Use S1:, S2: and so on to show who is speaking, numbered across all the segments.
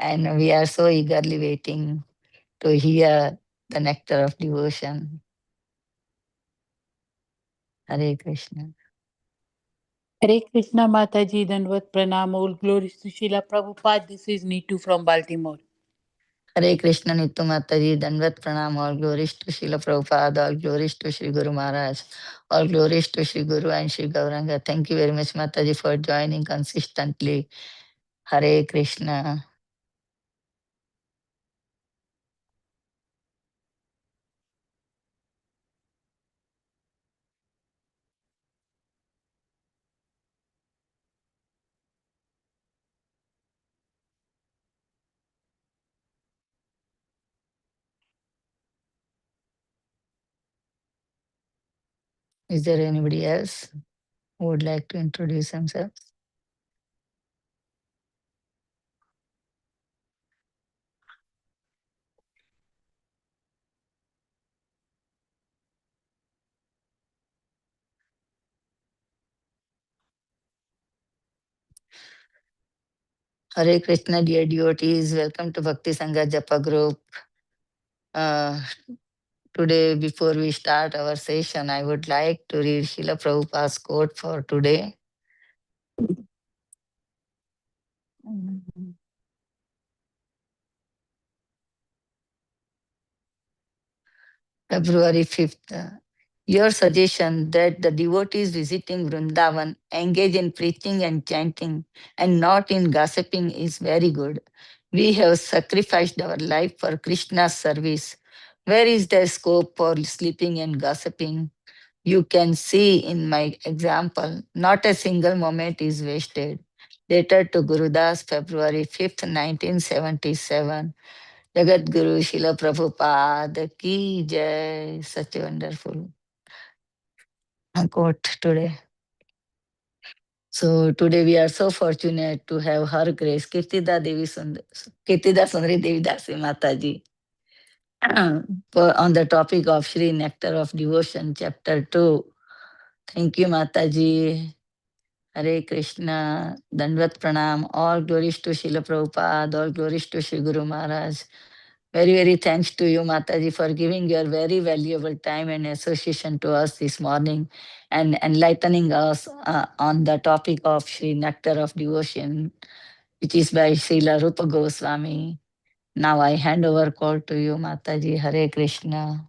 S1: and we are so eagerly waiting to hear the nectar of devotion. Hare Krishna.
S2: Hare Krishna Mataji, Danvat Pranam, all glories to Srila Prabhupada. This is Neetu from Baltimore.
S1: Hare Krishna Nittu Mataji, Danvat Pranam, all glories to Srila Prabhupada, all glories to Sri Guru Maharaj, all glories to Sri Guru and Sri Gauranga. Thank you very much, Mataji, for joining consistently. Hare Krishna. Is there anybody else who would like to introduce themselves? Hare Krishna, dear devotees. Welcome to Bhakti Sangha Japa group. Today, before we start our session, I would like to read Srila Prabhupada's quote for today. February 5th. Your suggestion that the devotees visiting Vrindavan engage in preaching and chanting and not in gossiping is very good. We have sacrificed our life for Krishna's service. Where is there scope for sleeping and gossiping? You can see in my example, not a single moment is wasted. Letter to Gurudas, February 5th, 1977. Jagat Guru Srila Prabhupada ki jai. Such a wonderful quote today. So today we are so fortunate to have Her Grace Kirtida Sundari Devi Dasi Mataji on the topic of Shri Nectar of Devotion, Chapter 2. Thank you, Mataji. Hare Krishna, Dandvat Pranam, all glories to Srila Prabhupada, all glories to Sri Guru Maharaj. Very, very thanks to you, Mataji, for giving your very valuable time and association to us this morning and enlightening us on the topic of Sri Nectar of Devotion, which is by Srila Rupa Goswami. Now I hand over call to you, Mataji. Hare Krishna.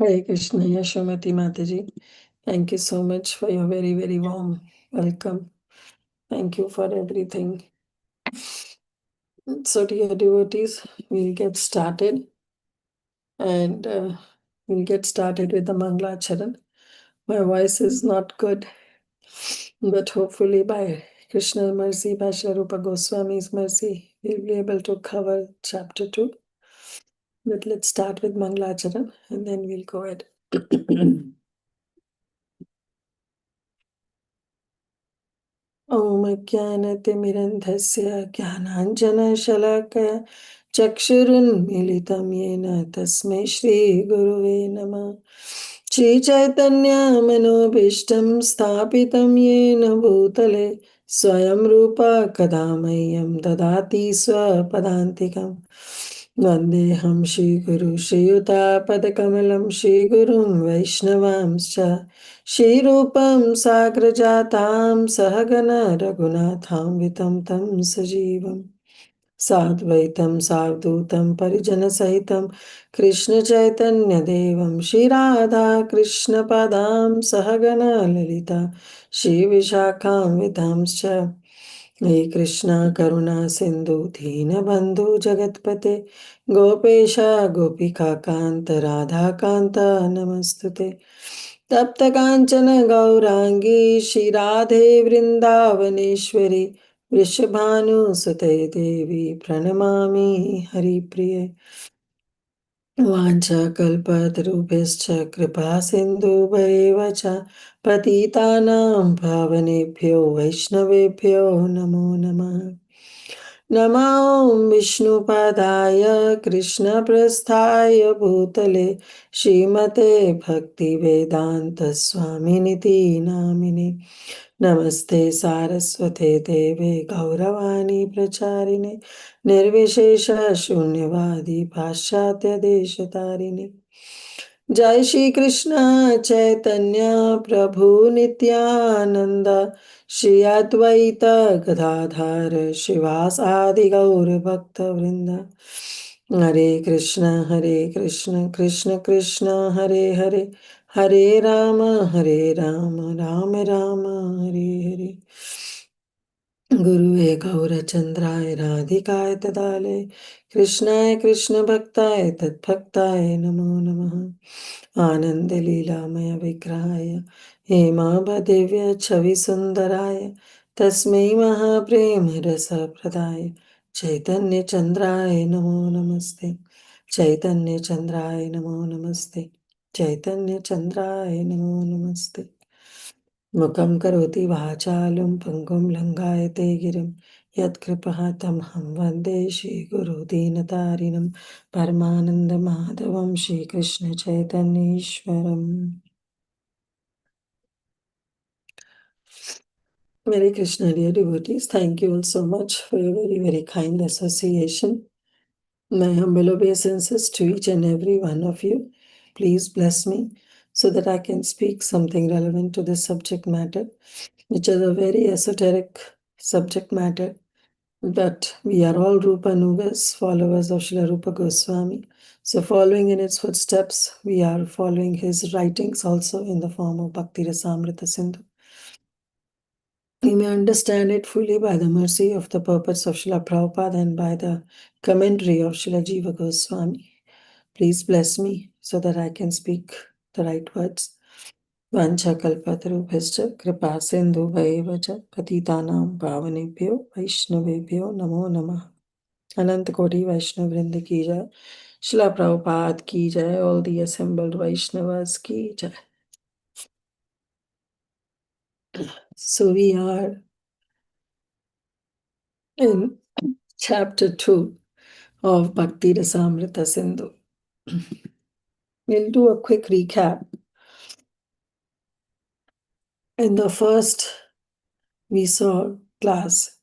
S3: Hare Krishna, Yashomati Mataji. Thank you so much for your very, very warm welcome. Thank you for everything. So, dear devotees, we'll get started. And we'll get started with the Mangalacharan. My voice is not good, but hopefully by Krishna's mercy, by Sri Rupa Goswami's mercy, we'll be able to cover chapter 2. But let's start with Mangalacharan and then we'll go ahead. ॐ ज्ञानतिमिरन्धस्य ज्ञानाञ्जनशलाकया चक्षुरुन्मीलितं येन तस्मै श्रीगुरुवे नमः। श्रीचैतन्यमनोभीष्टं स्थापितं येन भूतले स्वयं रूपा कदा मह्यं ददाति स्वपदान्तिकम्। वन्देऽहं श्रीगुरु श्रीयुतापदकमलं श्रीगुरुं वैष्णवांश्च श्रीरूपं साग्रजातां सहगण रघुनाथान्वितं तं सजीवं साद्वैतं सावधूतं परिजनसहितं कृष्णचैतन्यदेवं श्रीराधा कृष्णपदां सहगण ललिता श्रीविशाखान्वितांश्च हे कृष्णा करुणा सिन्धु दीनबन्धु जगत्पते गोपेश गोपिकान्त राधाकान्त नमस्तुते। तप्त कांचन गौरांगी श्रीराधे वृंदावनेश्वरी वृषभानुसुते देवी प्रणमामि हरिप्रिये। वाञ्छाकल्पतरुभ्यश्च कृपा सिन्धुभैव च पतितानां पावनेभ्यो वैष्णवेभ्यो नमो नमः। नमो विष्णुपदाय कृष्णप्रस्थाय भूतले श्रीमते भक्तिवेदान्तस्वामिनिति नामिने। Namaste Saraswate Deve Gauravani Pracharine Nirvishesha Shunyavadi Paschatya Deshatarine Jai Shri Krishna Chaitanya Prabhu Nityananda Shri Advaita Gadadhar Shivasadi Gaur Bhakta Vrinda Hare Krishna Krishna Krishna Hare Hare Hare Rama Rama Rama Hare Hare गुरुवे गौरचन्द्राय राधिकाय तदाले कृष्णाय कृष्ण भक्ताय तद्भक्ताय नमो नमः आनंद लीलामय विग्रहाय हेमाभदेव्य छवि सुंदराय तस्मै महाप्रेम रस प्रदाय चैतन्य चंद्राय नमो नमस्ते चैतन्य चंद्राय नमो नमस्ते चैतन्य चंद्राय नमो नमस्ते मुखं करोति वाचालं पङ्गुं लङ्घयते गिरिं यत्कृपः तमहं वन्दे श्रीगुरुदीनतारिणं परमानन्दमाधवं श्रीकृष्णचैतन्येश्वरम् Hare Krishna, dear devotees, thank you all so much for your very, very kind association. My humble obeisances to each and every one of you. Please bless me so that I can speak something relevant to this subject matter, which is a very esoteric subject matter. But we are all Rupa Nugas, followers of Srila Rupa Goswami. So, following in its footsteps, we are following his writings also in the form of Bhakti Rasamrita Sindhu. We may understand it fully by the mercy of the purpose of Srila Prabhupada and by the commentary of Srila Jiva Goswami. Please bless me so that I can speak the right words. Vanchakalpatarubhascha kripa sindhu bhaivacha patitanam pavanebhyo vaishnavebhyo namo namah. Anant Koti Vaishnav Vrinda ki jai. Srila Prabhupada ki jai. All the assembled Vaishnavas ki jai. So we are in chapter 2 of Bhakti Rasamrita Sindhu. We'll do a quick recap. In the first, we saw class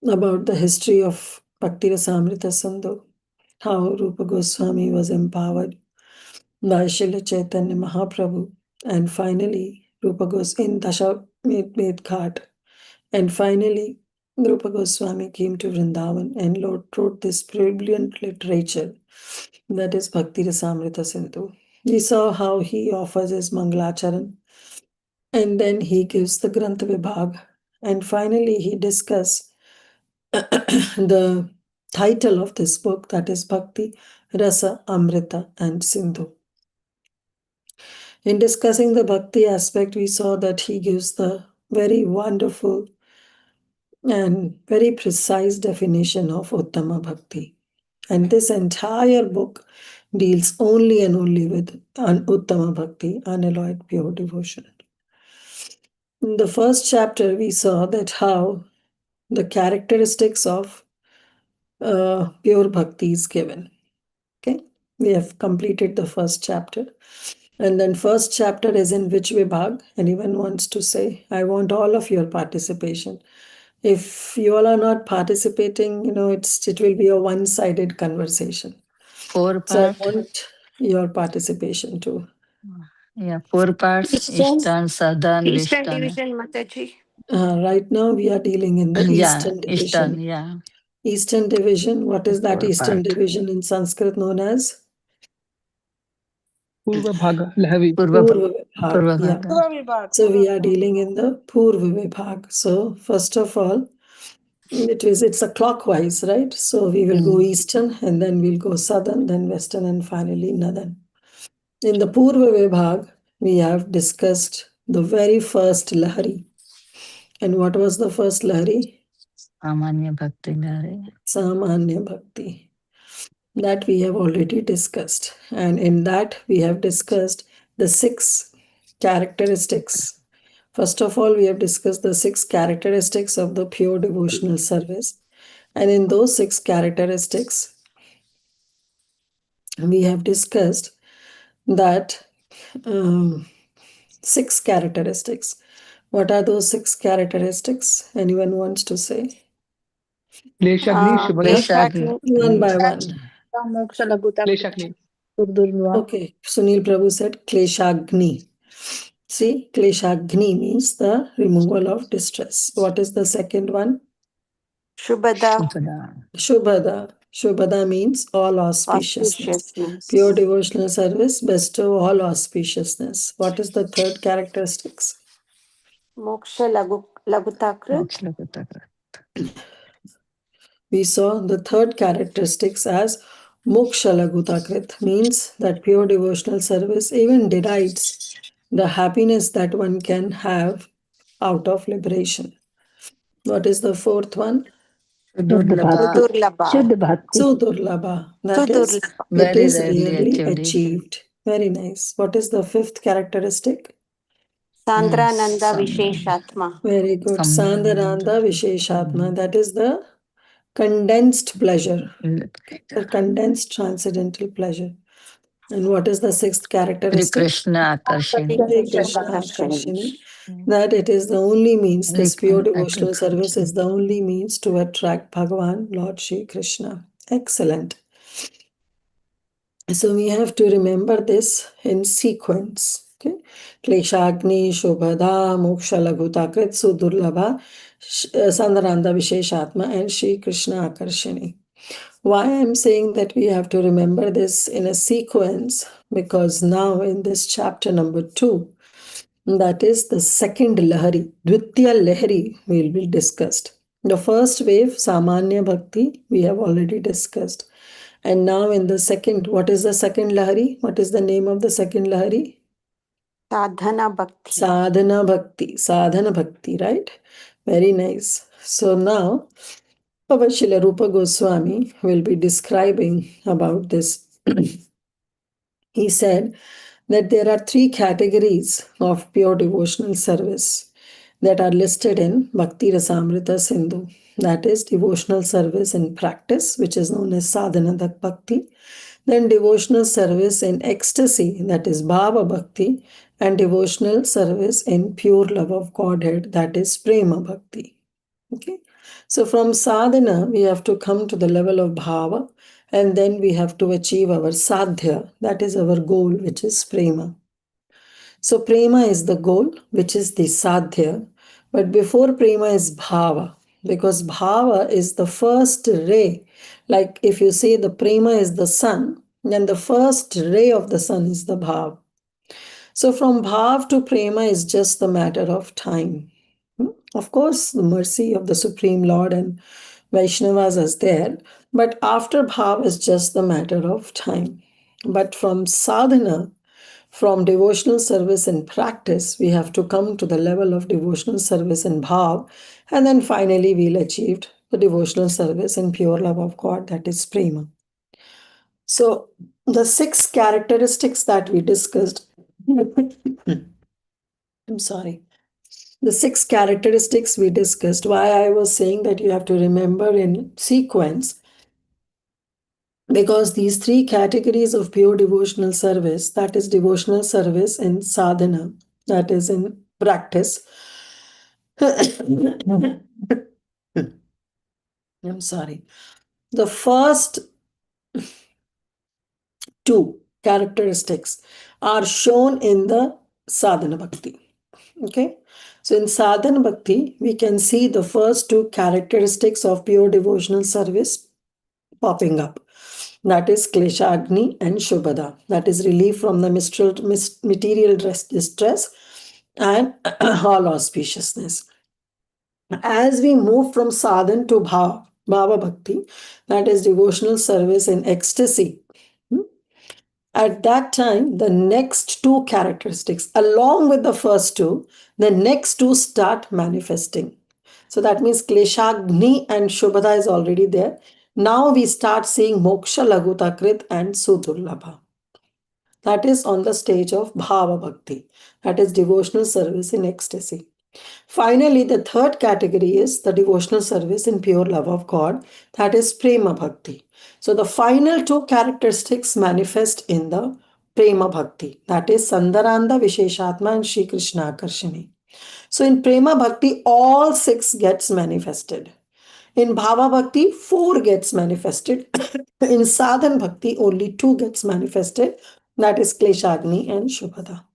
S3: about the history of Bhakti Rasamrita Sindhu, how Rupa Goswami was empowered by Srila Chaitanya Mahaprabhu, and finally Rupa Goswami in Dashamed Ghat. And finally, Rupa Goswami came to Vrindavan and wrote this brilliant literature that is Bhakti Rasamrita Sindhu. We saw how he offers his Mangalacharan and then he gives the Granth Vibhag. And finally, he discusses the title of this book, that is Bhakti Rasa Amrita and Sindhu. In discussing the Bhakti aspect, we saw that he gives the very wonderful and very precise definition of Uttama Bhakti. And this entire book deals only and only with Uttama Bhakti, unalloyed pure devotion. In the first chapter, we saw that how the characteristics of pure Bhakti is given. Okay, we have completed the first chapter. And then first chapter is in which Vibhag? Anyone wants to say? I want all of your participation. If you all are not participating, it will be a one-sided conversation.
S1: Four
S3: So I
S1: part.
S3: want your participation too.
S1: Yeah, 4 parts. Eastern, Southern,
S4: Eastern
S1: Western.
S4: Division, Mataji.
S3: Right now we are dealing in the
S1: Yeah,
S3: Eastern
S1: Eastern.
S3: Division.
S1: Yeah.
S3: Eastern Division, what is that
S1: 4
S3: Eastern
S1: part.
S3: Division in Sanskrit known as?
S5: Purva Bhaga, Lahavi.
S3: Purva Vibhag.
S1: Purva
S3: Yeah.
S1: Bhaga.
S3: So we are dealing in the Purva Vibhag. So first of all, it's a clockwise, right? So we will go Eastern and then we'll go Southern, then Western and finally Northern. In the Purva Vibhag, we have discussed the very first Lahari. And what was the first Lahari?
S1: Samanya Bhakti Lahari.
S3: Samanya Bhakti. That we have already discussed. And in that, we have discussed the 6 characteristics. First of all, we have discussed the 6 characteristics of the pure devotional service. And in those 6 characteristics, we have discussed that 6 characteristics. What are those 6 characteristics? Anyone wants to say?
S4: Kleshagni, Shubhada,
S1: Kleshagni.
S3: One by one.
S2: Moksha Laguta
S4: Kleshagni.
S2: Surdurva.
S3: Okay, Sunil Prabhu said Kleshagni. See, Kleshagni means the removal of distress. What is the second one?
S5: Shubhada,
S1: Shubhada.
S3: Shubhada. Shubhada means all auspiciousness. Pure
S5: auspiciousness.
S3: devotional service, bestow all auspiciousness. What is the third characteristics?
S5: Moksha Lagutakrit,
S1: Moksha.
S3: We saw the third characteristics as Moksha Lagutakrit means that pure devotional service even derides the happiness that one can have out of liberation. What is the fourth one?
S2: Shuddha Bhakti.
S1: Sudurlabha.
S5: Sudurlabha,
S2: Shuddha Bhakti.
S3: Sudurlabha. That is,
S5: Sudurlabha,
S3: it
S1: Very
S3: is
S1: rarely
S3: rarely
S1: achieved it.
S3: achieved. Very nice. What is the fifth characteristic?
S5: Sandrananda
S1: Some
S5: Visheshatma,
S3: Very good. Sandhananda Visheshatma. That is the condensed pleasure, the condensed transcendental pleasure. And what is the sixth
S1: Shri
S3: characteristic?
S1: Krishna
S5: Shri
S1: Akarshani.
S3: Hare
S5: Krishna
S3: Krishna
S5: Akarshani,
S3: Akarshini. That it is the only means, this pure devotional service is
S1: Akarshani.
S3: the only means to attract Bhagavan, Lord Shri Krishna. Excellent. So we have to remember this in sequence. Okay. Kleshagni, Shobhada, Moksha Laghutakrit, Sudurlabha, Sandaranda Visheshatma, and Shri Krishna Akarshani. Why I'm saying that we have to remember this in a sequence, because now in this chapter number 2, that is the second Lahari, Dvitiya Lahari, will be discussed. The first wave, Samanya Bhakti, we have already discussed. And now in the second, what is the second Lahari? What is the name of the second Lahari?
S5: Sadhana Bhakti.
S3: Sadhana Bhakti, right? Very nice. So now, our Srila Rupa Goswami will be describing about this. He said that there are 3 categories of pure devotional service that are listed in Bhakti Rasamrita Sindhu. That is devotional service in practice, which is known as Sadhana Bhakti. Then devotional service in ecstasy, that is Bhava Bhakti. And devotional service in pure love of Godhead, that is Prema Bhakti. Okay. So from sadhana, we have to come to the level of bhava, and then we have to achieve our sadhya, that is our goal, which is prema. So prema is the goal, which is the sadhya. But before prema is bhava, because bhava is the first ray. Like if you say the prema is the sun, then the first ray of the sun is the bhav. So from bhav to prema is just the matter of time. Of course, the mercy of the Supreme Lord and Vaishnavas is there, but after bhav is just the matter of time. But from sadhana, from devotional service and practice, we have to come to the level of devotional service and bhav, and then finally we'll achieve the devotional service and pure love of God, that is prema. So the 6 characteristics that we discussed, I'm sorry. The 6 characteristics we discussed, why I was saying that you have to remember in sequence, because these 3 categories of pure devotional service, that is devotional service in sadhana, that is in practice. I'm sorry. The first 2 characteristics are shown in the sadhana bhakti. Okay. So in sadhana bhakti, we can see the first 2 characteristics of pure devotional service popping up. That is Kleshagni and Shubhada. That is relief from the material distress and all auspiciousness. As we move from sadhan to bhava bhakti, that is devotional service in ecstasy. At that time, the next 2 characteristics, along with the first 2, the next 2 start manifesting. So that means Kleshagni and Shubhada is already there. Now we start seeing Moksha Lagutakrit and Sudurlabha. That is on the stage of Bhava Bhakti. That is devotional service in ecstasy. Finally, the third category is the devotional service in pure love of God. That is Prema Bhakti. So the final 2 characteristics manifest in the Prema Bhakti. That is Sandaranda Visheshatma and Shri Krishna Akarshani. So in Prema Bhakti, all 6 gets manifested. In Bhava Bhakti, 4 gets manifested. In Sadhan Bhakti, only 2 gets manifested. That is Kleshagni and Shubhada.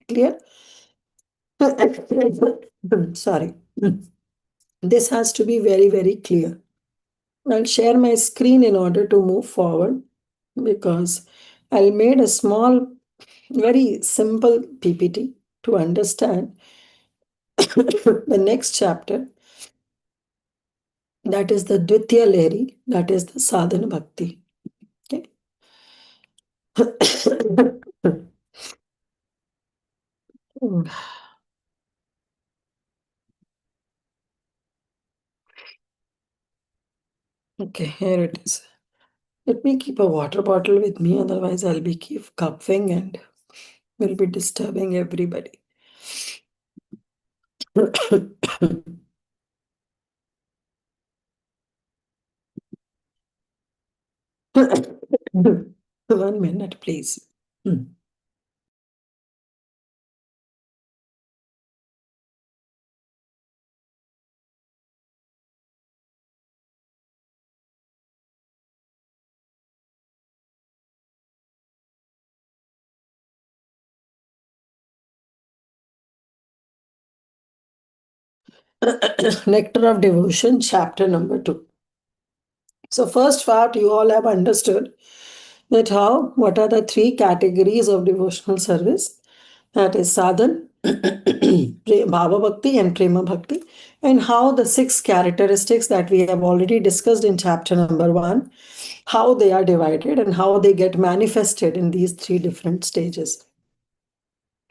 S3: Clear? Sorry. This has to be very, very clear. I'll share my screen in order to move forward because I made a small, very simple PPT to understand the next chapter. That is the Dvitiya Lahari, that is the Sadhana Bhakti. Okay. Okay, here it is. Let me keep a water bottle with me, otherwise I'll be keep coughing and will be disturbing everybody. One minute, please. Nectar of Devotion, chapter number 2. So, first part, you all have understood that what are the 3 categories of devotional service? That is sadhan, bhava bhakti, and prema bhakti, and how the 6 characteristics that we have already discussed in chapter number 1, how they are divided and how they get manifested in these 3 different stages.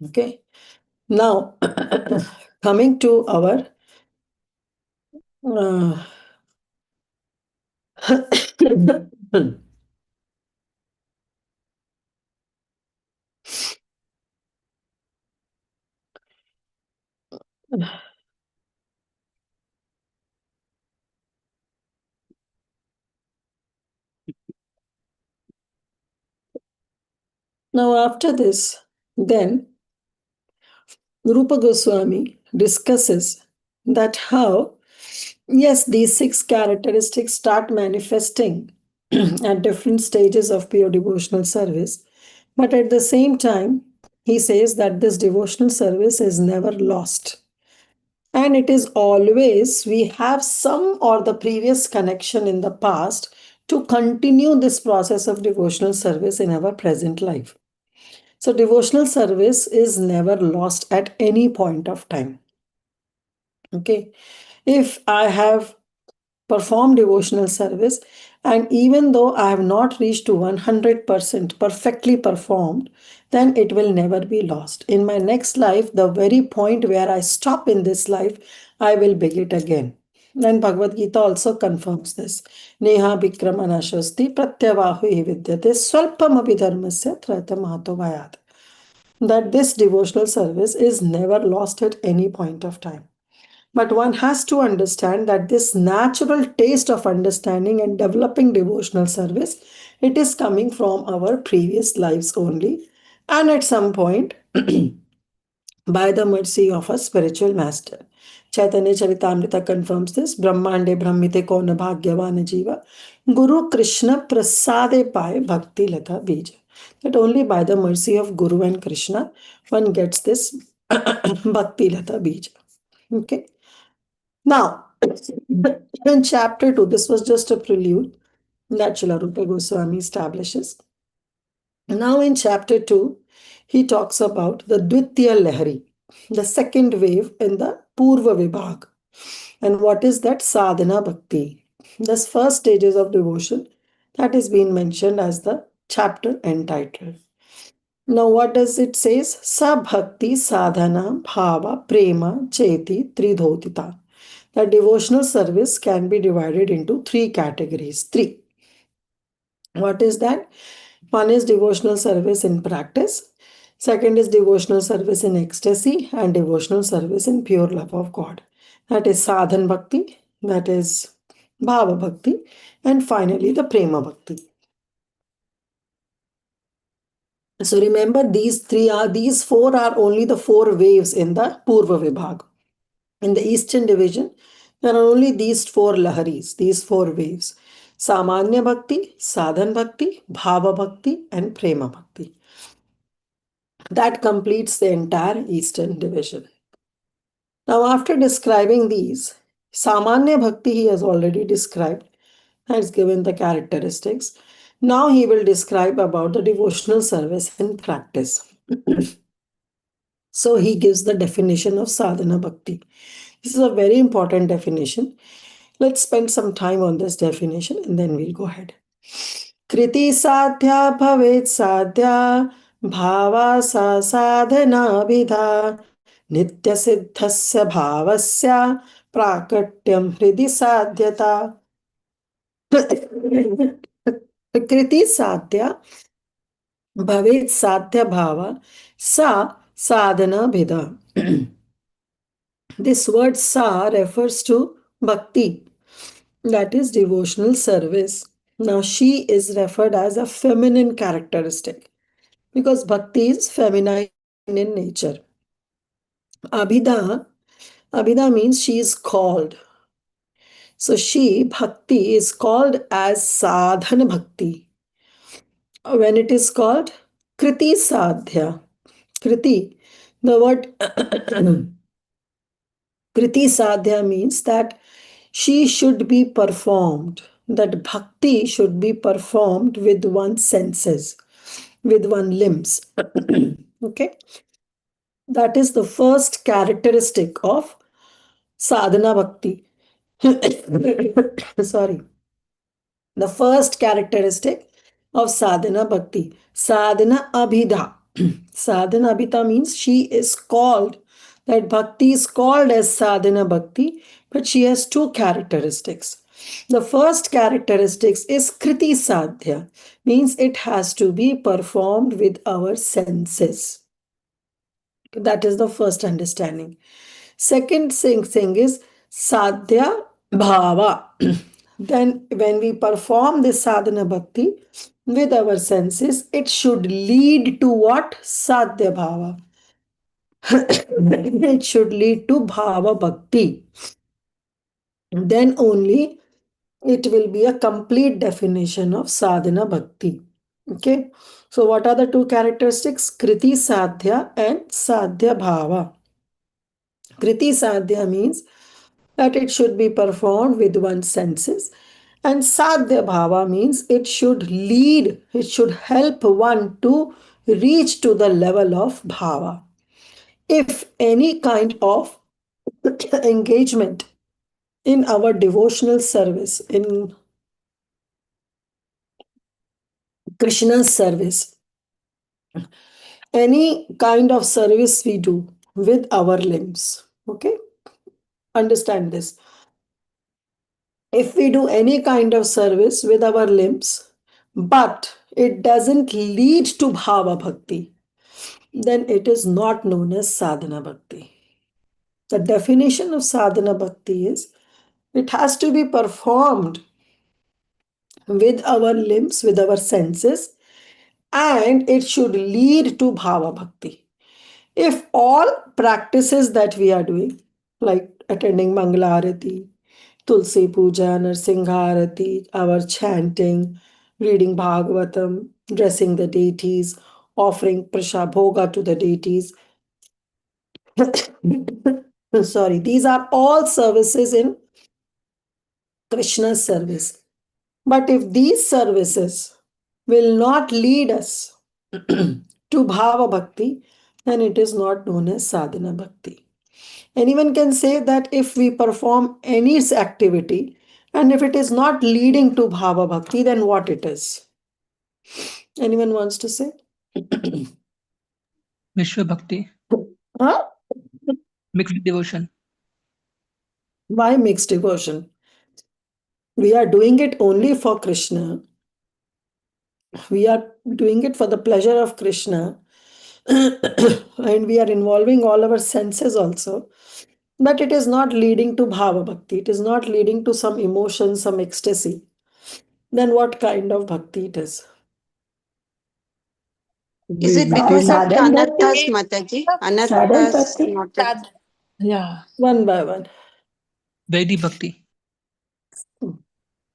S3: Okay. Now, coming to our now after this, then Rupa Goswami discusses that how, yes, these 6 characteristics start manifesting at different stages of pure devotional service, but at the same time, he says that this devotional service is never lost. And it is always, we have some or the previous connection in the past to continue this process of devotional service in our present life. So, devotional service is never lost at any point of time. Okay. If I have performed devotional service, and even though I have not reached to 100% perfectly performed, then it will never be lost. In my next life, the very point where I stop in this life, I will begin again. And Bhagavad Gita also confirms this. Neha Bikram Anashasti Pratyavahu Vidyate Swalpam Abhidharmasya Trata Mahato Vayat. That this devotional service is never lost at any point of time. But one has to understand that this natural taste of understanding and developing devotional service, it is coming from our previous lives only. And at some point, by the mercy of a spiritual master. Chaitanya Charitamrita confirms this. Brahmande Brahmite Kona Bhagyavan Jiva. Guru Krishna Prasade Pai Bhakti Lata Bija. That only by the mercy of Guru and Krishna one gets this Bhakti Lata Bija. Okay. Now, in chapter 2, this was just a prelude that Srila Rupa Goswami establishes. Now, in chapter 2, he talks about the Dvitiya Lahari, the second wave in the Purva Vibhag. And what is that? Sadhana Bhakti. This first stages of devotion that is being mentioned as the chapter entitled. Now, what does it says? Sa Bhakti Sadhana Bhava Prema Cheti Tridhotita. The devotional service can be divided into 3 categories. 3. What is that? One is devotional service in practice. Second is devotional service in ecstasy and devotional service in pure love of God. That is sadhan bhakti, that is bhava bhakti, and finally the prema bhakti. So remember, these 4 are only the 4 waves in the Purva Vibhag. In the Eastern division, there are only these four laharis, these four waves: Samanya Bhakti, Sadhan Bhakti, Bhava Bhakti, and Prema Bhakti. That completes the entire Eastern division. Now, after describing these, Samanya Bhakti he has already described, has given the characteristics. Now he will describe about the devotional service and practice. So he gives the definition of sadhana bhakti. This is a very important definition. Let's spend some time on this definition and then we'll go ahead. Kriti sadhya bhavet sadhya bhava sa sadhana vidha nitya siddhasya bhavasya prakatyam hridi sadhyata. Kriti sadhya bhavet sadhya bhava sa sadhana vidha. This word sa refers to bhakti, that is devotional service. Now, she is referred as a feminine characteristic because bhakti is feminine in nature. Abhida, Abhida means she is called. So, she, bhakti, is called as sadhana bhakti. When it is called kriti sadhya, kriti, the word kriti sadhya means that she should be performed, that bhakti should be performed with one's senses, with one's limbs. Okay, that is the first characteristic of sadhana bhakti. Sorry, the first characteristic of sadhana bhakti, sadhana abhidha. Sadhana abhidha means she is called, that bhakti is called as sadhana bhakti, but she has two characteristics. The first characteristics is kriti sadhya, means it has to be performed with our senses. That is the first understanding. Second thing is sadhya bhava. Then when we perform this sadhana bhakti with our senses, it should lead to what? Sadhya bhava. It should lead to bhava bhakti. Then only it will be a complete definition of sadhana bhakti. Okay. So what are the two characteristics? Kriti sadhya and sadhya bhava. Kriti sadhya means that it should be performed with one's senses. And sadhya bhava means it should lead, it should help one to reach to the level of bhava. If any kind of engagement in our devotional service, in Krishna's service, any kind of service we do with our limbs, okay? Understand this. If we do any kind of service with our limbs, but it doesn't lead to bhava bhakti, then it is not known as sadhana bhakti. The definition of sadhana bhakti is it has to be performed with our limbs, with our senses, and it should lead to bhava bhakti. If all practices that we are doing, like attending Mangala Arati, Tulsi Puja, Narsingha Arati, our chanting, reading Bhagavatam, dressing the deities, offering prasha bhoga to the deities. Sorry, these are all services in Krishna's service. But if these services will not lead us to Bhava Bhakti, then it is not known as Sadhana Bhakti. Anyone can say that if we perform any activity and if it is not leading to Bhava Bhakti, then what it is? Anyone wants to say?
S4: Vishwa Bhakti,
S3: Huh?
S4: mixed devotion.
S3: Why mixed devotion? We are doing it only for Krishna. We are doing it for the pleasure of Krishna. And we are involving all our senses also. But it is not leading to Bhava Bhakti. It is not leading to some emotion, some ecstasy. Then what kind of bhakti it is?
S5: Is it
S2: That
S5: because
S2: is
S5: of the
S3: Sadhan bhakti?
S5: anarthas,
S2: it.
S5: Mataji?
S3: Sadhan
S5: Anarthas,
S3: bhakti?
S5: not it.
S2: Sad- Yeah.
S3: One by one.
S4: Vaidhi Bhakti.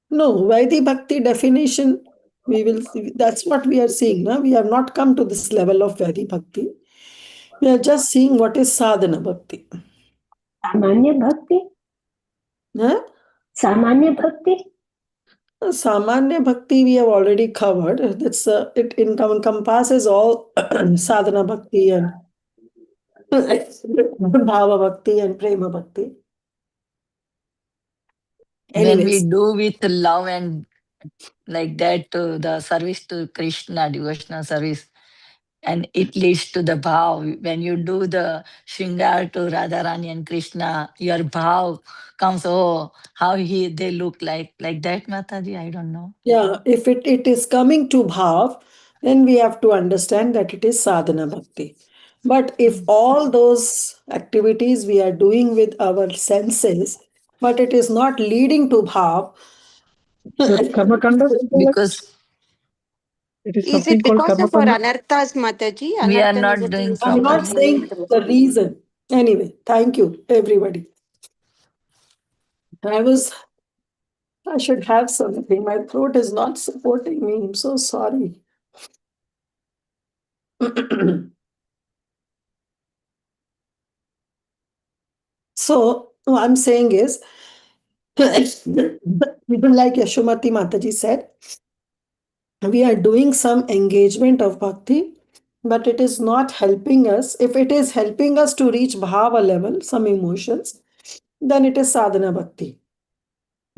S3: No, Vaidhi Bhakti definition, we will see, that's what we are seeing now. We have not come to this level of Vaidhi Bhakti. We are just seeing what is sadhana bhakti.
S6: सामान्य भक्ति
S3: Huh?
S6: सामान्य भक्ति
S3: Samanya Bhakti we have already covered. It encompasses all sadhana bhakti and bhava bhakti and prema bhakti.
S1: When we
S3: Anyways,
S1: do with love and like that, the service to Krishna, devotional service, and it leads to the bhav. When you do the shringar to Radharani and Krishna, your bhav comes, oh, how they look like that, Mataji, I don't know.
S3: yeah, if it is coming to bhav, then we have to understand that it is sadhana bhakti. But if all those activities we are doing with our senses, but it is not leading to bhav,
S7: So Karmakanda,
S1: Because
S7: it is
S5: Is
S7: something
S5: it
S7: called
S5: because of our
S7: Karmakanda.
S5: anarthas, Mataji?
S1: we are
S5: Anartha
S1: not
S5: nivritti
S1: doing
S5: is not
S3: I'm not
S1: properly.
S3: saying the reason. Anyway, thank you, everybody. I should have something. My throat is not supporting me. I'm so sorry. So, what I'm saying is, even like Yashomati Mataji said, we are doing some engagement of bhakti, but it is not helping us. If it is helping us to reach bhava level, some emotions, then it is sadhana bhakti.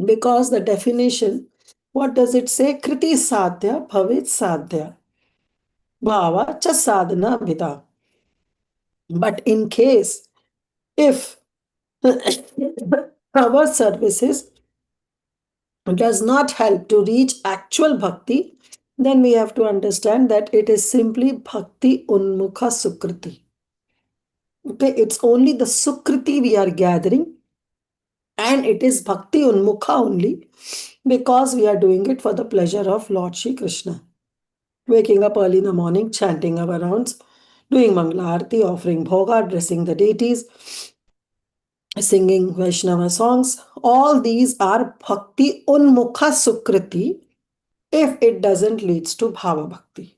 S3: Because the definition, what does it say? Kriti sadhya bhavit sadhya. Bhava cha sadhana vida. But in case if our services does not help to reach actual bhakti, then we have to understand that it is simply bhakti unmukha sukriti. Okay, it's only the sukriti we are gathering, and it is bhakti unmukha only because we are doing it for the pleasure of Lord Shri Krishna. Waking up early in the morning, chanting our rounds, doing Mangala Arati, offering bhoga, addressing the deities, singing Vaishnava songs. All these are bhakti unmukha sukriti if it doesn't leads to bhava bhakti.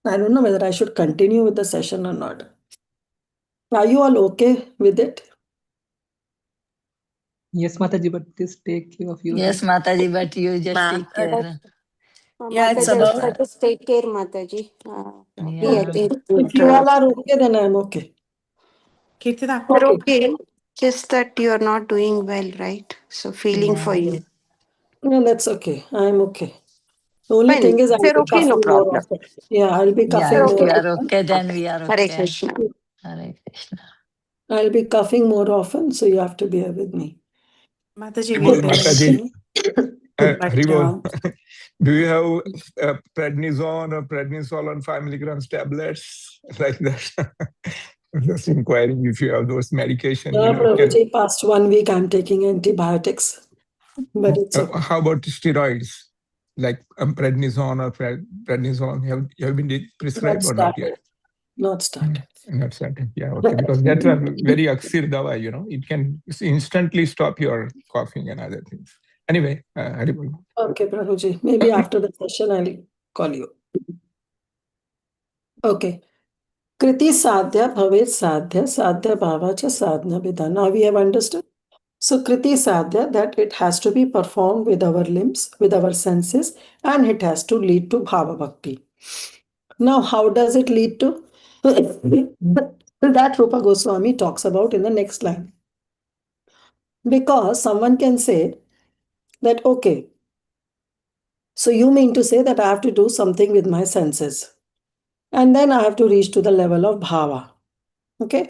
S3: I don't know whether I should continue with the session or not. Are you all okay with it?
S4: Yes, Mataji, but just take care of
S1: Yes,
S4: yourself.
S1: Mataji, but you just take care.
S2: Yeah, it's
S5: Mataji,
S2: about
S5: just take care, Mataji. We, I
S1: Yeah.
S5: think,
S3: If
S5: would,
S3: you all are okay, then I'm okay.
S2: Kirtida.
S5: we're
S3: Okay.
S5: okay. Just that you're not doing well, right? So feeling for
S1: Yeah.
S5: you.
S3: No, that's okay. I'm okay. The only
S5: Fine.
S3: thing is
S5: If
S3: I'll
S5: you're
S3: be
S5: okay, no
S3: coughing more
S5: problem.
S3: often. Yeah, I'll be
S1: Yeah,
S3: coughing
S5: You're
S1: if
S3: more
S1: you
S5: okay.
S1: are
S3: often.
S1: okay, then
S5: Okay.
S1: we are
S5: Hare
S1: okay.
S5: Krishna.
S1: Hare Krishna.
S3: I'll be coughing more often, so you have to bear with me.
S2: Mataji, we
S8: Haribol,
S2: bear with
S8: Mataji.
S2: you. But
S8: Haribol. Do you have prednisone or prednisol on 5 milligrams tablets like that? Just inquiring if you have those medication,
S3: Yeah,
S8: it can.
S3: Prabhuji, past 1 week I'm taking antibiotics, but it's okay.
S8: How about steroids like prednisone or prednisone? Have been prescribed
S3: Not
S8: or not yet?
S3: started. Not started.
S8: Not started. Yeah, okay. Because that's a very aksir dawa, it can instantly stop your coughing and other things. Anyway, Haribol.
S3: Okay, Prabhuji. Maybe after the session I'll call you. Okay. Kriti sadhya bhavet sadhya sadhya bhava cha sadhana vida. Now we have understood. So Kriti sadhya, that it has to be performed with our limbs, with our senses, and it has to lead to bhava bhakti. Now, how does it lead to? That Rupa Goswami talks about in the next line. Because someone can say that, okay, so you mean to say that I have to do something with my senses, and then I have to reach to the level of bhava. Okay,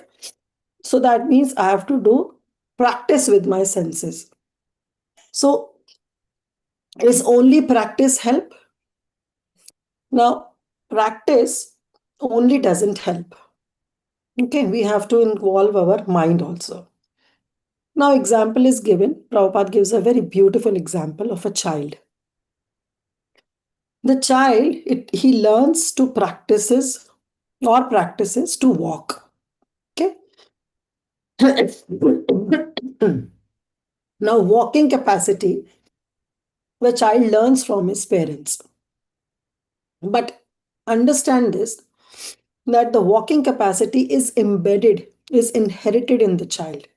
S3: so that means I have to do practice with my senses. So, is only practice help? Now, practice only doesn't help. Okay, we have to involve our mind also. Now, example is given. Prabhupada gives a very beautiful example of a child. The child, he learns to practices to walk. Okay. Now, walking capacity, the child learns from his parents. But understand this, that the walking capacity is embedded, is inherited in the child.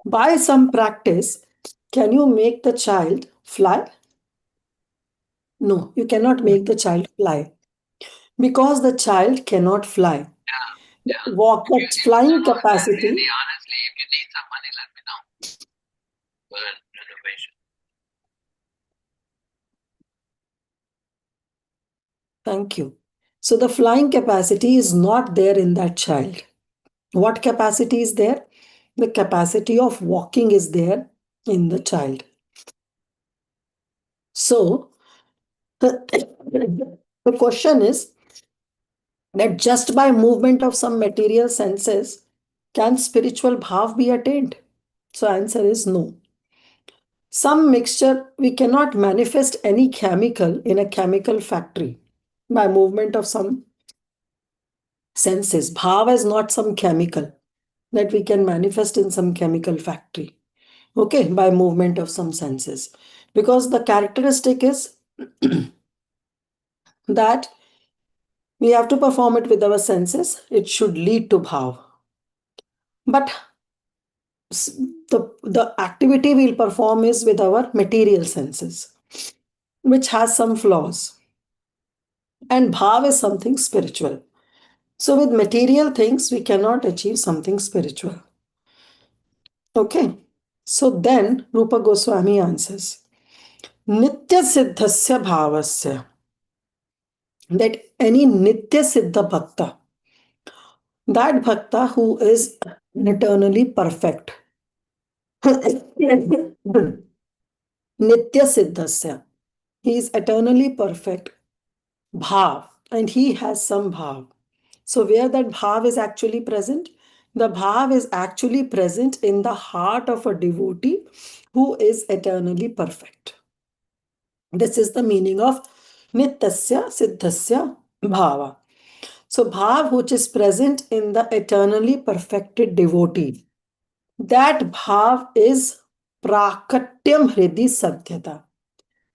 S3: By some practice, can you make the child fly? No, you cannot make the child fly because the child cannot fly. Walk that flying capacity.
S9: Really, honestly, if you need some money, let me know. For renovation.
S3: Thank you. So the flying capacity is not there in that child. What capacity is there? The capacity of walking is there in the child. So the question is that just by movement of some material senses, can spiritual bhav be attained? So answer is no. Some mixture, we cannot manifest any chemical in a chemical factory by movement of some senses. Bhav is not some chemical that we can manifest in some chemical factory, okay, by movement of some senses. Because the characteristic is that we have to perform it with our senses. It should lead to bhav. But the activity we'll perform is with our material senses, which has some flaws. And bhav is something spiritual. So with material things, we cannot achieve something spiritual. Okay. So then Rupa Goswami answers, Nitya Siddhasya Bhavasya, that any Nitya Siddha Bhakta, that Bhakta who is eternally perfect, Nitya Siddhasya, he is eternally perfect, Bhav, and he has some Bhav. So where that Bhav is actually present? The Bhav is actually present in the heart of a devotee who is eternally perfect. This is the meaning of Nityasya Siddhasya Bhava. So Bhav which is present in the eternally perfected devotee, that Bhav is Prakatyam Hridi Satyata.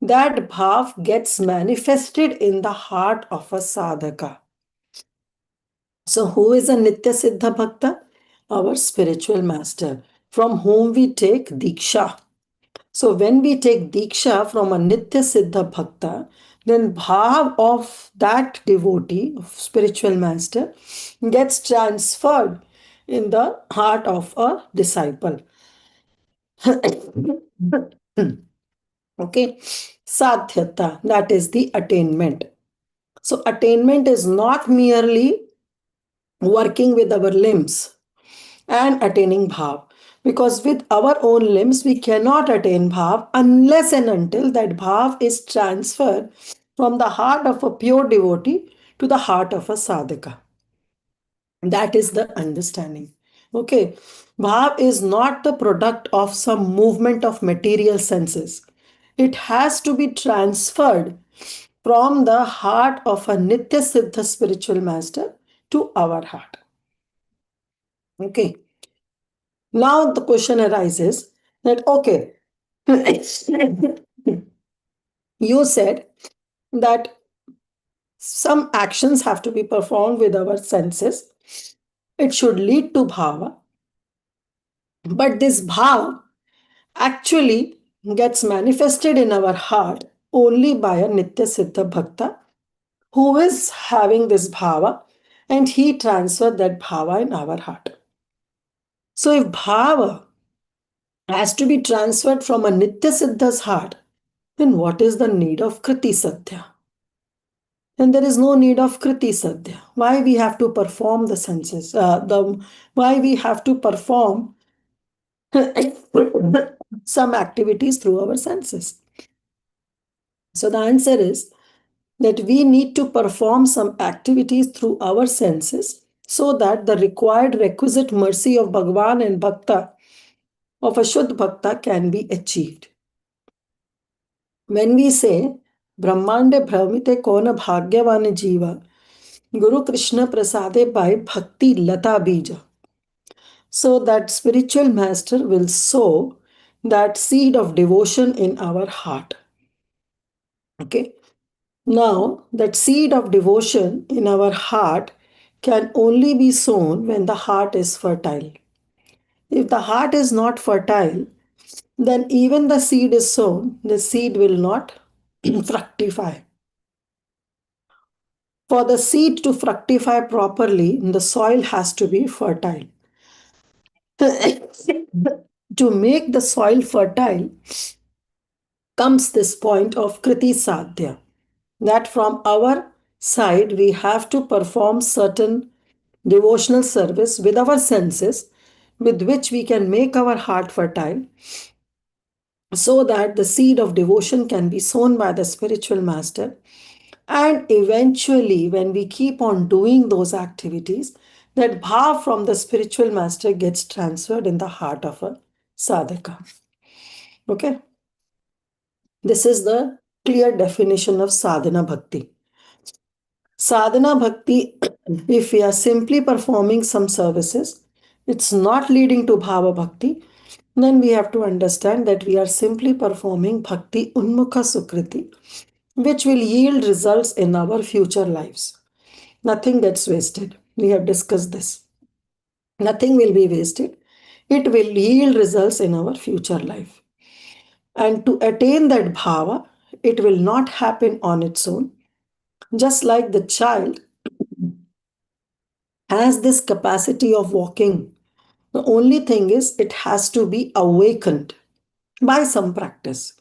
S3: That Bhav gets manifested in the heart of a sadhaka. So who is a Nitya Siddha Bhakta? Our spiritual master, from whom we take Diksha. So when we take Diksha from a Nitya Siddha Bhakta, then Bhav of that devotee, spiritual master, gets transferred in the heart of a disciple. Okay. Sadhyata, that is the attainment. So attainment is not merely working with our limbs and attaining bhav, because with our own limbs we cannot attain bhav unless and until that bhav is transferred from the heart of a pure devotee to the heart of a sadhaka. That is the understanding. Okay, bhav is not the product of some movement of material senses. It has to be transferred from the heart of a Nitya Siddha spiritual master to our heart. Okay. Now the question arises that, okay, you said that some actions have to be performed with our senses. It should lead to bhava. But this bhav actually gets manifested in our heart only by a Nitya Siddha Bhakta who is having this bhava, and he transferred that bhava in our heart. So if bhava has to be transferred from a Nitya Siddha's heart, then what is the need of Kriti Sadhya? Then there is no need of Kriti Sadhya. Why we have to perform the senses? Why we have to perform some activities through our senses? So the answer is that we need to perform some activities through our senses so that the requisite mercy of Bhagavan and Bhakta, of a Shuddha Bhakta, can be achieved. When we say ब्रह्मांडे भ्रमिते कौन भाग्यवान जीवा Guru Krishna Prasade by Bhakti Lata Bija. So that spiritual master will sow that seed of devotion in our heart. Okay. Now, that seed of devotion in our heart can only be sown when the heart is fertile. If the heart is not fertile, then even the seed is sown, the seed will not fructify. For the seed to fructify properly, the soil has to be fertile. To make the soil fertile comes this point of Kriti Sadhya, that from our side we have to perform certain devotional service with our senses, with which we can make our heart fertile, so that the seed of devotion can be sown by the spiritual master. And eventually, when we keep on doing those activities, that bhav from the spiritual master gets transferred in the heart of a sadhaka. Okay, this is the clear definition of sadhana bhakti. Sadhana bhakti, if we are simply performing some services, it's not leading to bhava bhakti, then we have to understand that we are simply performing bhakti unmukha sukriti, which will yield results in our future lives. Nothing gets wasted. We have discussed this. Nothing will be wasted. It will yield results in our future life. And to attain that bhava, it will not happen on its own. Just like the child has this capacity of walking, the only thing is it has to be awakened by some practice.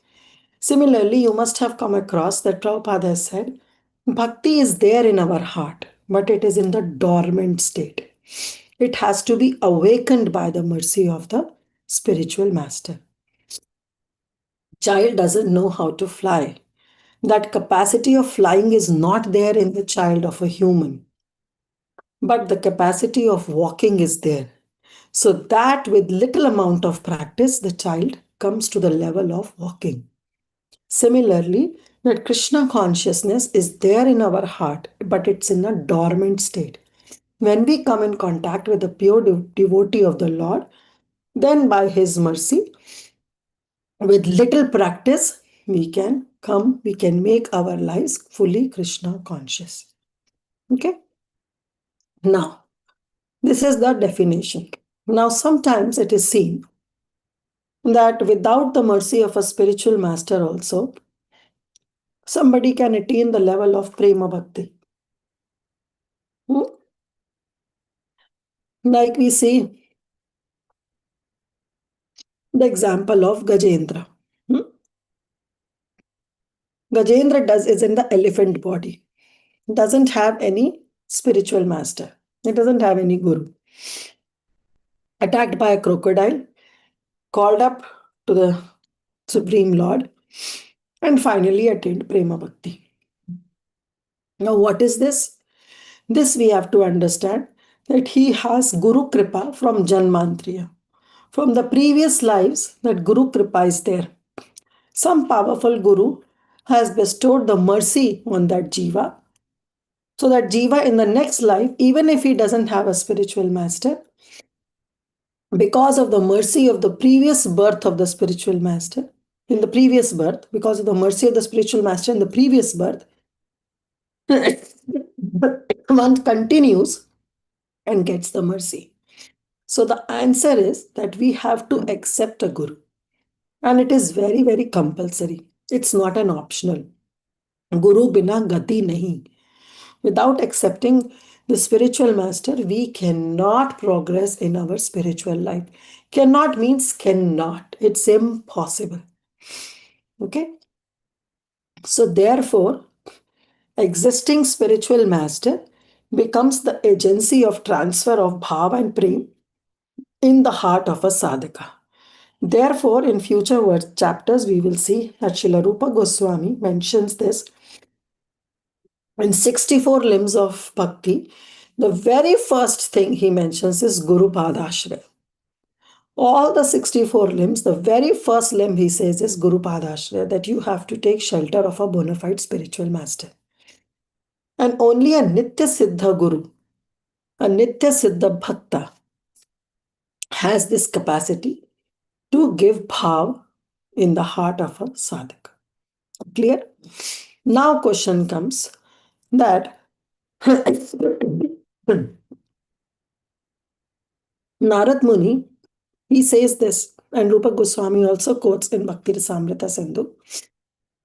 S3: Similarly, you must have come across that Prabhupada has said, Bhakti is there in our heart, but it is in the dormant state. It has to be awakened by the mercy of the spiritual master. Child doesn't know how to fly. That capacity of flying is not there in the child of a human, but the capacity of walking is there. So that with little amount of practice, the child comes to the level of walking. Similarly, that Krishna consciousness is there in our heart, but it's in a dormant state. When we come in contact with the pure devotee of the Lord, then by His mercy, with little practice, we can make our lives fully Krishna conscious. Okay? Now, this is the definition. Now, sometimes it is seen that without the mercy of a spiritual master also, somebody can attain the level of prema bhakti. Like we see the example of Gajendra. Gajendra is in the elephant body, doesn't have any spiritual master. It doesn't have any guru. Attacked by a crocodile, called up to the Supreme Lord, and finally attained Prema Bhakti. Now, what is this? This we have to understand that he has Guru Kripa from Janmantriya. From the previous lives, that Guru Kripa is there. Some powerful Guru has bestowed the mercy on that Jiva. So that Jiva in the next life, even if he doesn't have a spiritual master, because of the mercy of the previous birth of the spiritual master, in the previous birth, because of the mercy of the spiritual master in the previous birth, one continues and gets the mercy. So the answer is that we have to accept a guru. And it is very, very compulsory. It's not an optional. Guru bina gati nahi. Without accepting the spiritual master, we cannot progress in our spiritual life. Cannot means cannot. It's impossible. Okay? So therefore, existing spiritual master becomes the agency of transfer of bhava and prem in the heart of a sadhaka. Therefore, in future chapters, we will see that Srila Rupa Goswami mentions this in 64 limbs of bhakti. The very first thing he mentions is Guru Padashraya. All the 64 limbs, the very first limb he says is Guru Padashraya, that you have to take shelter of a bona fide spiritual master. And only a Nitya Siddha Guru, a Nitya Siddha Bhakta has this capacity to give bhav in the heart of a sadhak. Clear? Now question comes that Narad Muni, he says this, and Rupa Goswami also quotes in Bhakti Rasamrita Sindhu,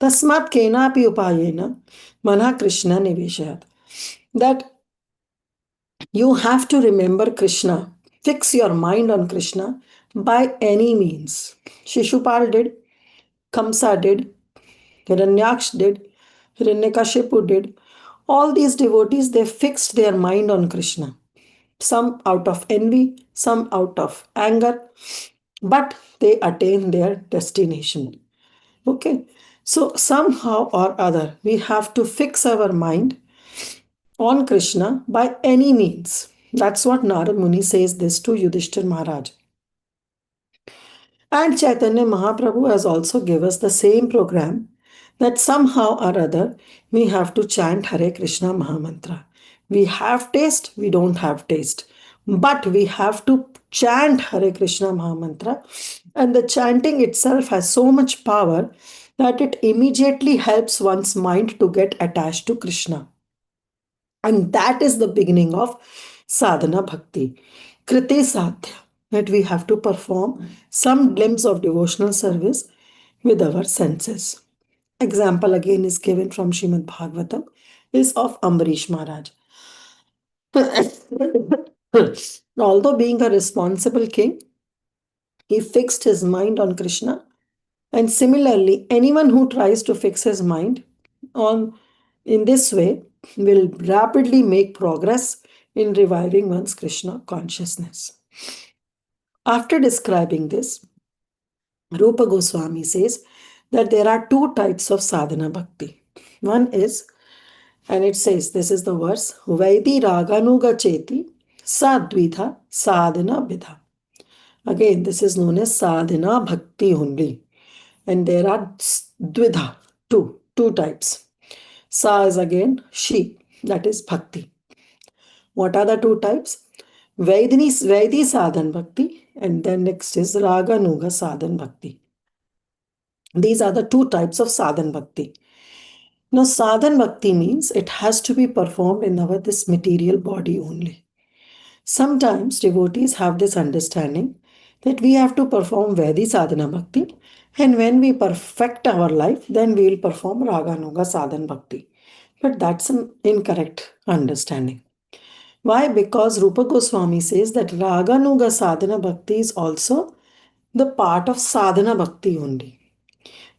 S3: Tasmat kenapi upayena mana Krishna niveshayat. That you have to remember Krishna. Fix your mind on Krishna by any means. Shishupal did, Kamsa did, Hiranyaksh did, Hiranyakashipu did. All these devotees, they fixed their mind on Krishna. Some out of envy, some out of anger, but they attain their destination. Okay, so somehow or other, we have to fix our mind on Krishna by any means. That's what Narad Muni says this to Yudhishthir Maharaj. And Chaitanya Mahaprabhu has also given us the same program, that somehow or other we have to chant Hare Krishna Mahamantra. We have taste, we don't have taste. But we have to chant Hare Krishna Mahamantra. And the chanting itself has so much power that it immediately helps one's mind to get attached to Krishna. And that is the beginning of sadhana bhakti. Kriti sadhya, that we have to perform some glimpse of devotional service with our senses. Example again is given from Srimad Bhagavatam, is of Ambarish Maharaj. Although being a responsible king, he fixed his mind on Krishna. And similarly, anyone who tries to fix his mind on in this way will rapidly make progress in reviving one's Krishna consciousness. After describing this, Rupa Goswami says that there are two types of sadhana bhakti. One is, and it says, this is the verse, Vaidi Raganuga Cheti Sadvidha Sadhana Vidha. Again, this is known as sadhana bhakti only. And there are dvidha, two types. Sa is again she, that is bhakti. What are the two types? Vaidi sadhan bhakti, and then next is raga nuga sadhan bhakti. These are the two types of sadhan bhakti. Now, sadhan bhakti means it has to be performed in our this material body only. Sometimes devotees have this understanding that we have to perform Vaidi sadhana bhakti, and when we perfect our life, then we will perform raga nuga sadhan bhakti. But that's an incorrect understanding. Why? Because Rupa Goswami says that Raganuga Sadhana Bhakti is also the part of Sadhana Bhakti only.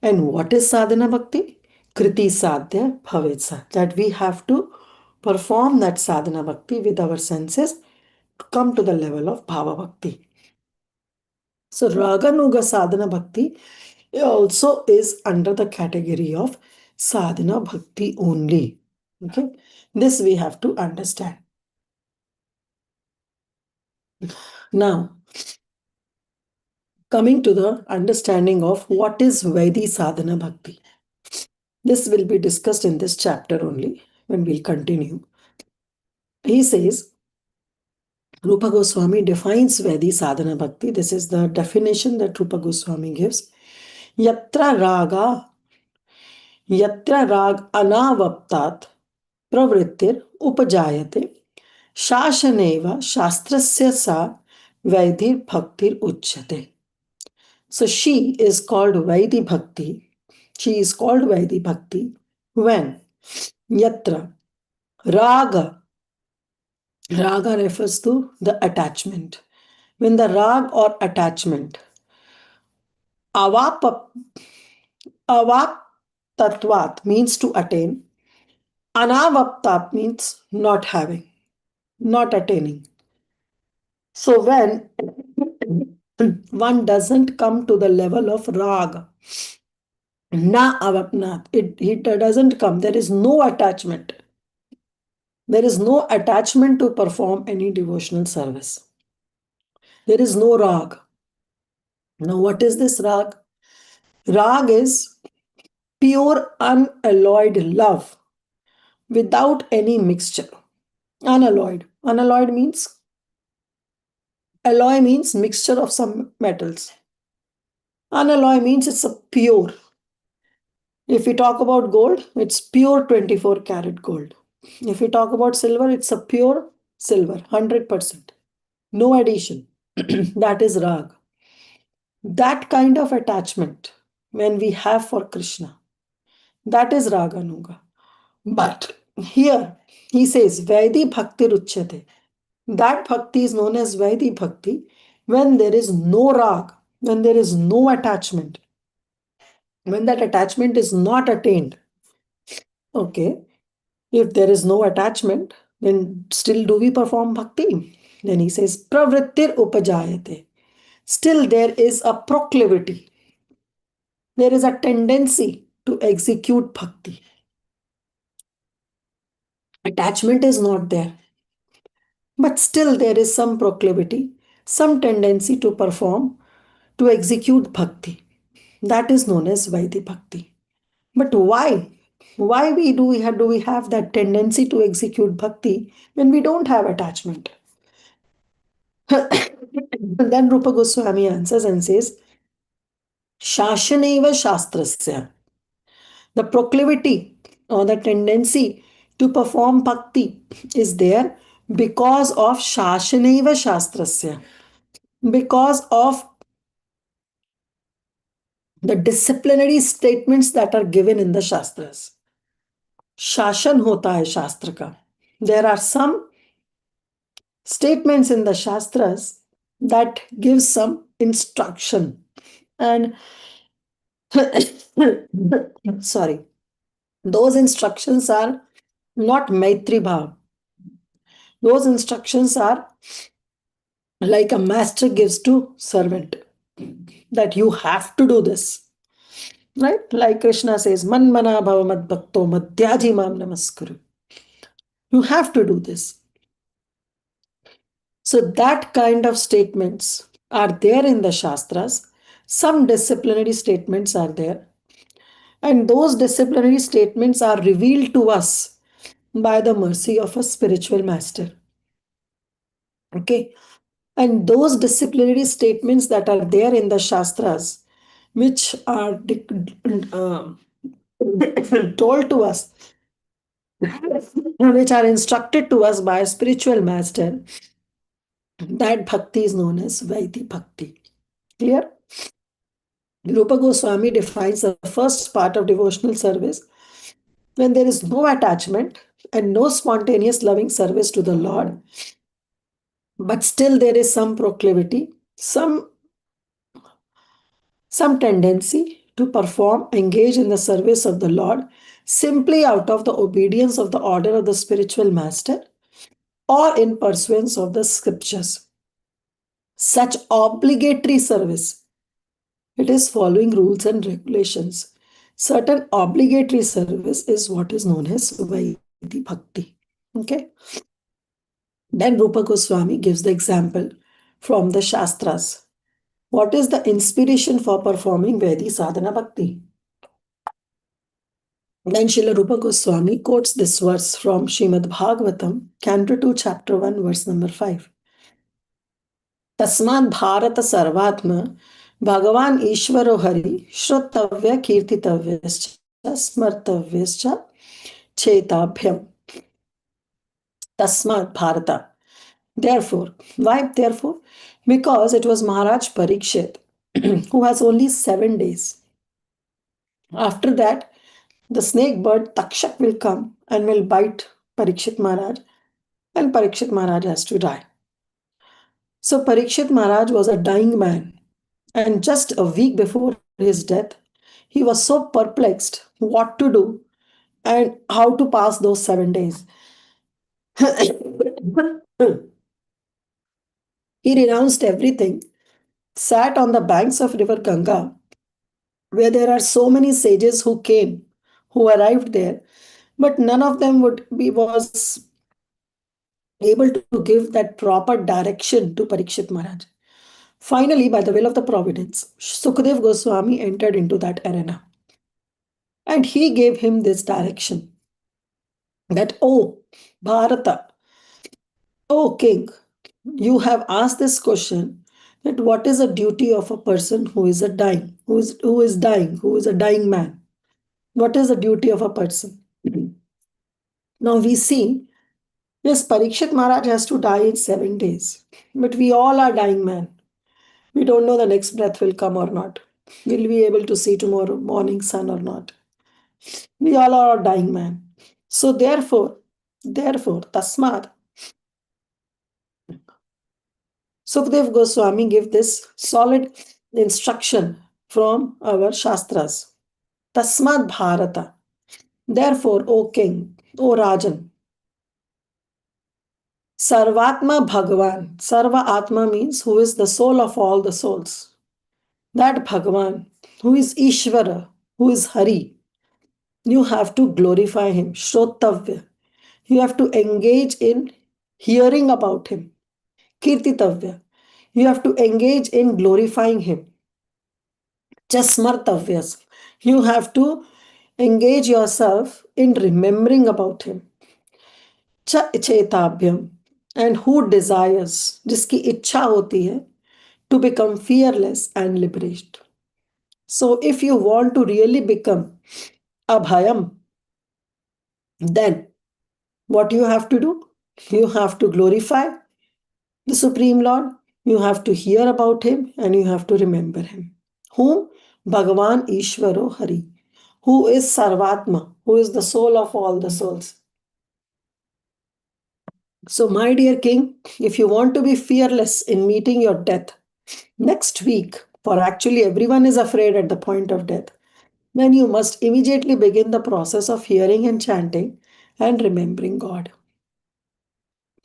S3: And what is Sadhana Bhakti? Kriti Sadhya Bhavetsa. That we have to perform that Sadhana Bhakti with our senses to come to the level of Bhava Bhakti. So Raganuga Sadhana Bhakti also is under the category of Sadhana Bhakti only. Okay, this we have to understand. Now, coming to the understanding of what is Vaidi Sadhana Bhakti. This will be discussed in this chapter only when we'll continue. He says, Rupa Goswami defines Vaidi Sadhana Bhakti. This is the definition that Rupa Goswami gives. Yatra rag anavaptat pravrittir upajayate shashaneva shastrasya sa Vaidhi Bhaktir uchyate. So she is called Vaidi Bhakti. She is called Vaidi Bhakti when Yatra Raga. Raga refers to the attachment. When the rag or attachment avap tatvat means to attain, anavaptat means not having, not attaining. So when one doesn't come to the level of rag, na avapnat, it doesn't come. There is no attachment. There is no attachment to perform any devotional service. There is no rag. Now, what is this rag? Rag is pure unalloyed love without any mixture. Unalloyed. Unalloyed means alloy means mixture of some metals. Unalloy means it's a pure. If we talk about gold, it's pure 24 karat gold. If we talk about silver, it's a pure silver, 100%. No addition. That is rag. That kind of attachment when we have for Krishna, that is raganuga. But here he says Vaidi Bhakti Ruchyate. That bhakti is known as Vaidi Bhakti when there is no rag, when there is no attachment, when that attachment is not attained. Okay, if there is no attachment, then still do we perform bhakti? Then he says Pravrittir Upajayate. Still there is a proclivity, there is a tendency to execute bhakti. Attachment is not there, but still there is some proclivity, some tendency to perform, to execute bhakti. That is known as Vaidhi Bhakti. But why? Why do we have that tendency to execute bhakti when we don't have attachment? Then Rupa Goswami answers and says, Shashaneva Shastrasya. The proclivity or the tendency to perform bhakti is there because of Shashaneva Shastrasya, because of the disciplinary statements that are given in the Shastras. Shashan hota hai Shastra ka. There are some statements in the Shastras that give some instruction. And sorry, those instructions are not Maitri Bhav. Those instructions are like a master gives to servant, that you have to do this. Right? Like Krishna says, Man mana bhava mad bhakto madhyaji mam namaskuru. You have to do this. So that kind of statements are there in the Shastras. Some disciplinary statements are there. And those disciplinary statements are revealed to us by the mercy of a spiritual master. Okay. And those disciplinary statements that are there in the Shastras, which are told to us, which are instructed to us by a spiritual master, that bhakti is known as Vaidhi Bhakti. Clear? Rupa Goswami defines the first part of devotional service when there is no attachment and no spontaneous loving service to the Lord, but still there is some proclivity, some tendency to perform, engage in the service of the Lord simply out of the obedience of the order of the spiritual master or in pursuance of the scriptures. Such obligatory service, it is following rules and regulations. Certain obligatory service is what is known as Vaidhi Bhakti. Okay. Then Rupa Goswami gives the example from the Shastras. What is the inspiration for performing Vaidhi Sadhana Bhakti? Then Srila Rupa Goswami quotes this verse from Srimad Bhagavatam, Canto 2, Chapter 1, verse number 5. Tasmad Bharata Sarvatma Bhagavan Ishvaro Hari Shrutavya Kirtitavyascha Smartavyascha Chetabhyam. Tasmad Bharata. Therefore, why therefore? Because it was Maharaj Parikshit who has only 7 days. After that, the snake bird Takshak will come and will bite Parikshit Maharaj, and Parikshit Maharaj has to die. So Parikshit Maharaj was a dying man, and just a week before his death, he was so perplexed what to do and how to pass those 7 days. He renounced everything, sat on the banks of river Ganga, where there are so many sages who came, who arrived there, but none of them was able to give that proper direction to Parikshit Maharaj. Finally, by the will of the providence, Sukadev Goswami entered into that arena. And he gave him this direction that, oh, Bharata, oh, king, you have asked this question that what is the duty of a person who is who is a dying man? What is the duty of a person? Now we see, yes, Parikshit Maharaj has to die in 7 days, but we all are dying men. We don't know the next breath will come or not. Will we be able to see tomorrow morning sun or not? We all are a dying man. So therefore, Tasmad, Sukdev Goswami gave this solid instruction from our Shastras. Tasmad Bharata. Therefore, O king, O Rajan, Sarvatma Bhagavan. Sarva Atma means who is the soul of all the souls. That Bhagavan, who is Ishvara, who is Hari, you have to glorify him. Shrotavya. You have to engage in hearing about him. Kirtitavya. You have to engage in glorifying him. Jasmartavyas. You have to engage yourself in remembering about him. Cha chetabhyam. And who desires, जिसकी इच्छा होती है, to become fearless and liberated. So if you want to really become abhayam, then what you have to do? You have to glorify the Supreme Lord, you have to hear about him, and you have to remember him. Whom? Bhagavan Ishvaro Hari, who is Sarvatma, who is the soul of all the souls. So, my dear king, if you want to be fearless in meeting your death next week, for actually everyone is afraid at the point of death, then you must immediately begin the process of hearing and chanting and remembering God.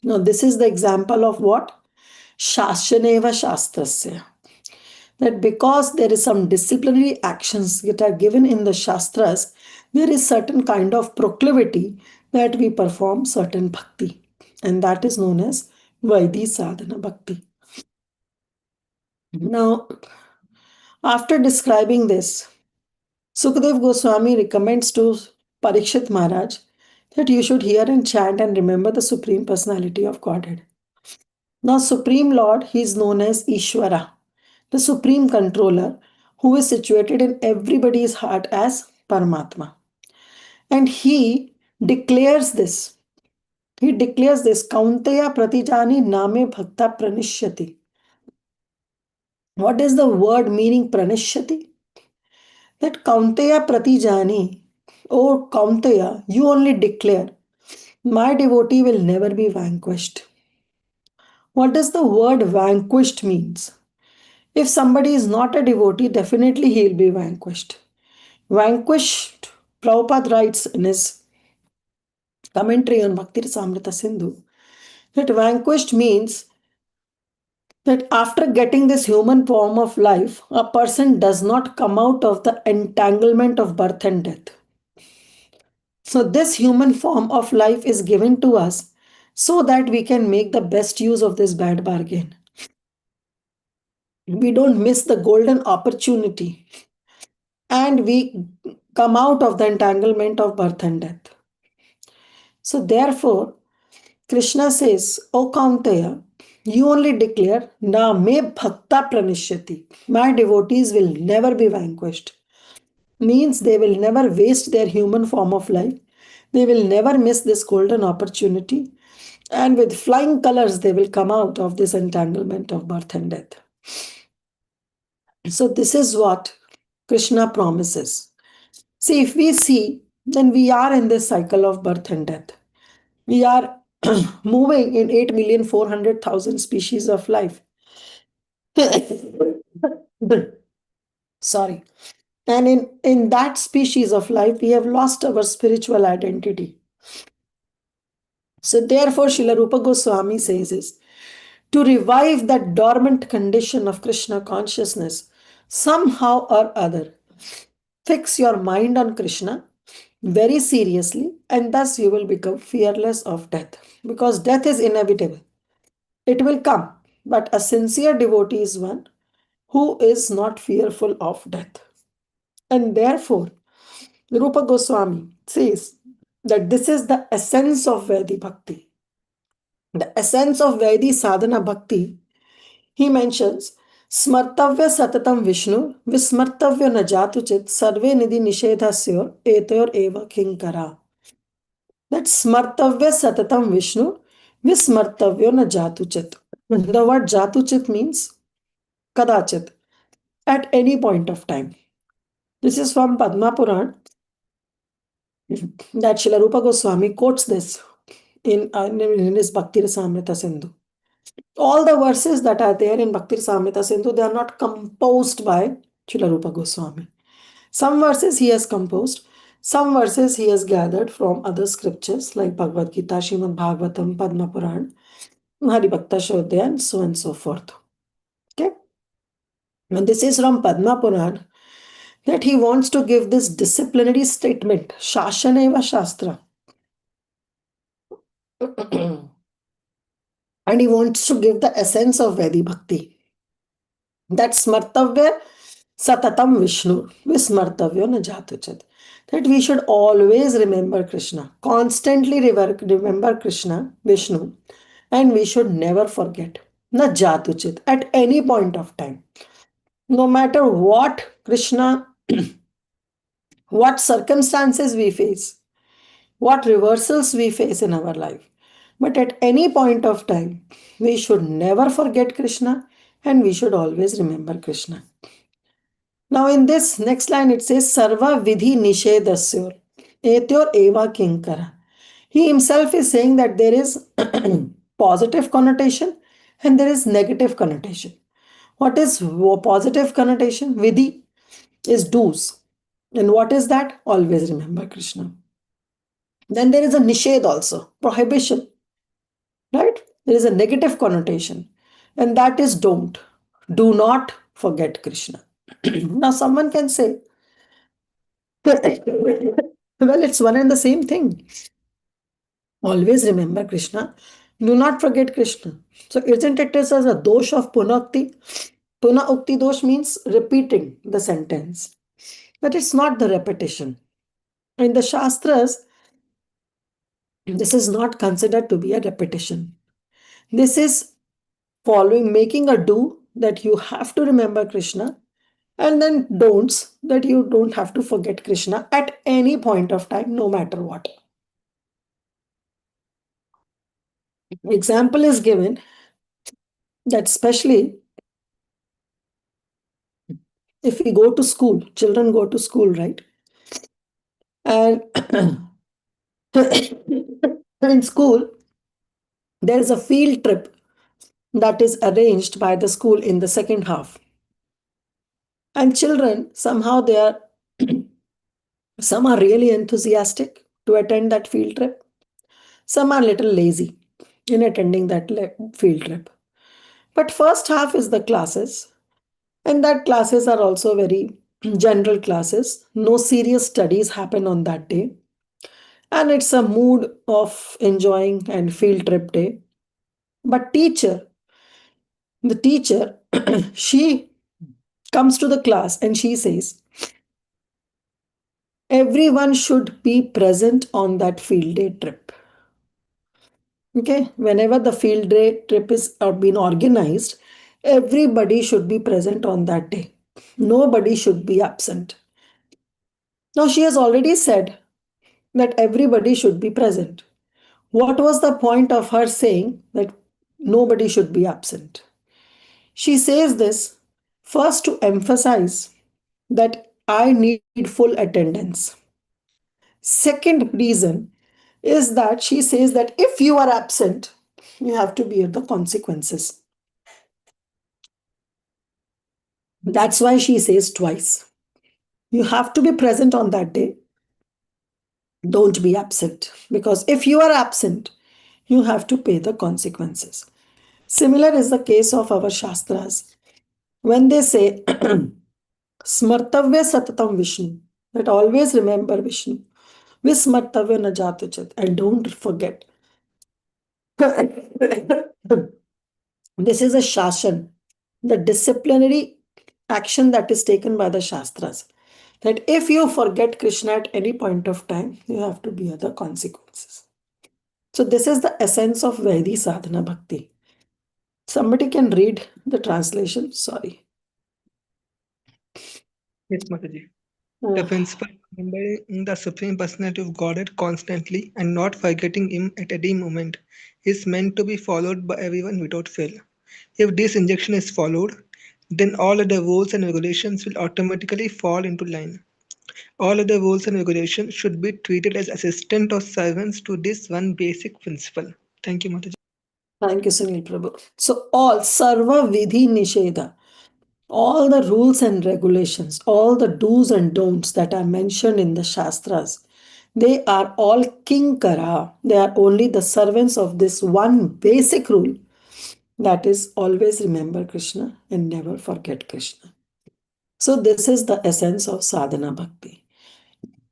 S3: Now, this is the example of what? Shashaneva Shastrasya. That because there is some disciplinary actions that are given in the Shastras, there is certain kind of proclivity that we perform certain bhakti. And that is known as Vaidhi Sadhana Bhakti. Now, after describing this, Sukadev Goswami recommends to Parikshit Maharaj that you should hear and chant and remember the Supreme Personality of Godhead. Now, Supreme Lord, he is known as Ishvara, the Supreme Controller, who is situated in everybody's heart as Paramatma. And he declares this. He declares this, Kaunteya Pratijani Name Bhakta Pranishyati. What is the word meaning Pranishyati? That Kaunteya Pratijani, oh Kaunteya, you only declare, my devotee will never be vanquished. What does the word vanquished means? If somebody is not a devotee, definitely he will be vanquished. Vanquished, Prabhupada writes in his commentary on Bhakti Rasamrita Sindhu, that vanquished means that after getting this human form of life, a person does not come out of the entanglement of birth and death. So, this human form of life is given to us so that we can make the best use of this bad bargain. We don't miss the golden opportunity and we come out of the entanglement of birth and death. So, therefore, Krishna says, O Kaunteya, you only declare, Na me bhakta pranishyati. My devotees will never be vanquished. Means they will never waste their human form of life. They will never miss this golden opportunity. And with flying colors, they will come out of this entanglement of birth and death. So, this is what Krishna promises. See, if we see, then we are in this cycle of birth and death. We are moving in 8,400,000 species of life. Sorry. And in that species of life, we have lost our spiritual identity. So therefore, Srila Rupa Goswami says is, to revive that dormant condition of Krishna consciousness, somehow or other, fix your mind on Krishna very seriously, and thus you will become fearless of death. Because death is inevitable. It will come. but a sincere devotee is one who is not fearful of death. And therefore, Rupa Goswami says that this is the essence of Vaidhi Bhakti. The essence of Vaidhi Sadhana Bhakti, he mentions Smartavya Satatam Vishnu, Vismartavya Najatuchit, Sarve Nidhi Nishedhasyor, Etayor Eva Kinkara. That Smartavya Satatam Vishnu, Vismartavya Najatuchit. The word Jatuchit means Kadachit, at any point of time. This is from Padma Puran, that Srila Rupa Goswami quotes this in his Bhakti Rasamrita Sindhu. All the verses that are there in Bhakti Rasamrita Sindhu, they are not composed by Srila Rupa Goswami. Some verses he has composed, some verses he has gathered from other scriptures like Bhagavad Gita, Srimad Bhagavatam, Padma Puran, Hari Bhakta Shodhya, and so on and so forth. Okay? And this is from Padma Puran, that he wants to give this disciplinary statement, Shashaneva Shastra. And he wants to give the essence of Vaidhi Bhakti. That Smartavya Satatam Vishnu, Vismartavya Najatuchat. That we should always remember Krishna, constantly remember Krishna, Vishnu, and we should never forget Najatuchit at any point of time. No matter what Krishna, what circumstances we face, what reversals we face in our life. But at any point of time, we should never forget Krishna and we should always remember Krishna. Now, in this next line, it says, Sarva Vidhi Nishedasyor, Etyor Eva Kinkara. He himself is saying that there is positive connotation and there is negative connotation. What is positive connotation? Vidhi is do's. And what is that? Always remember Krishna. Then there is a nished also, prohibition. Right? There is a negative connotation. And that is don't. Do not forget Krishna. Now someone can say, well, it's one and the same thing. Always remember Krishna. Do not forget Krishna. So isn't it as a dosh of punakti? Punakti dosh means repeating the sentence. But it's not the repetition. In the Shastras, this is not considered to be a repetition. This is making a do that you have to remember Krishna, and then don'ts that you don't have to forget Krishna at any point of time, no matter what. Example is given that especially if we go to school, children go to school, right? And in school, there is a field trip that is arranged by the school in the second half. And children, somehow some are really enthusiastic to attend that field trip. Some are little lazy in attending that field trip. But first half is the classes, and that classes are also very general classes. No serious studies happen on that day. And it's a mood of enjoying and field trip day. But the teacher, she comes to the class and she says, everyone should be present on that field day trip. Okay, whenever the field day trip is been organized, everybody should be present on that day. Nobody should be absent. Now, she has already said that everybody should be present. What was the point of her saying that nobody should be absent? She says this first to emphasize that I need full attendance. Second reason is that she says that if you are absent, you have to bear the consequences. That's why she says twice. You have to be present on that day. Don't be absent. Because if you are absent, you have to pay the consequences. Similar is the case of our Shastras. When they say, Smartavya Satatam Vishnu, that always remember Vishnu. Vismartavya Najatuchat, and don't forget. This is a shashan, the disciplinary action that is taken by the Shastras. That if you forget Krishna at any point of time, you have to bear the consequences. So, this is the essence of Vaidhi Sadhana Bhakti. Somebody can read the translation. Sorry.
S4: Yes, Mataji. The principle of remembering the Supreme Personality of Godhead constantly and not forgetting Him at any moment is meant to be followed by everyone without fail. If this injunction is followed, then all other rules and regulations will automatically fall into line. All other rules and regulations should be treated as assistant or servants to this one basic principle. Thank you, Mataji.
S3: Thank you, Sunil Prabhu. So, all Sarva Vidhi Nisheda, all the rules and regulations, all the do's and don'ts that are mentioned in the Shastras, they are all kinkara. They are only the servants of this one basic rule, that is, always remember Krishna and never forget Krishna. So, this is the essence of sadhana bhakti.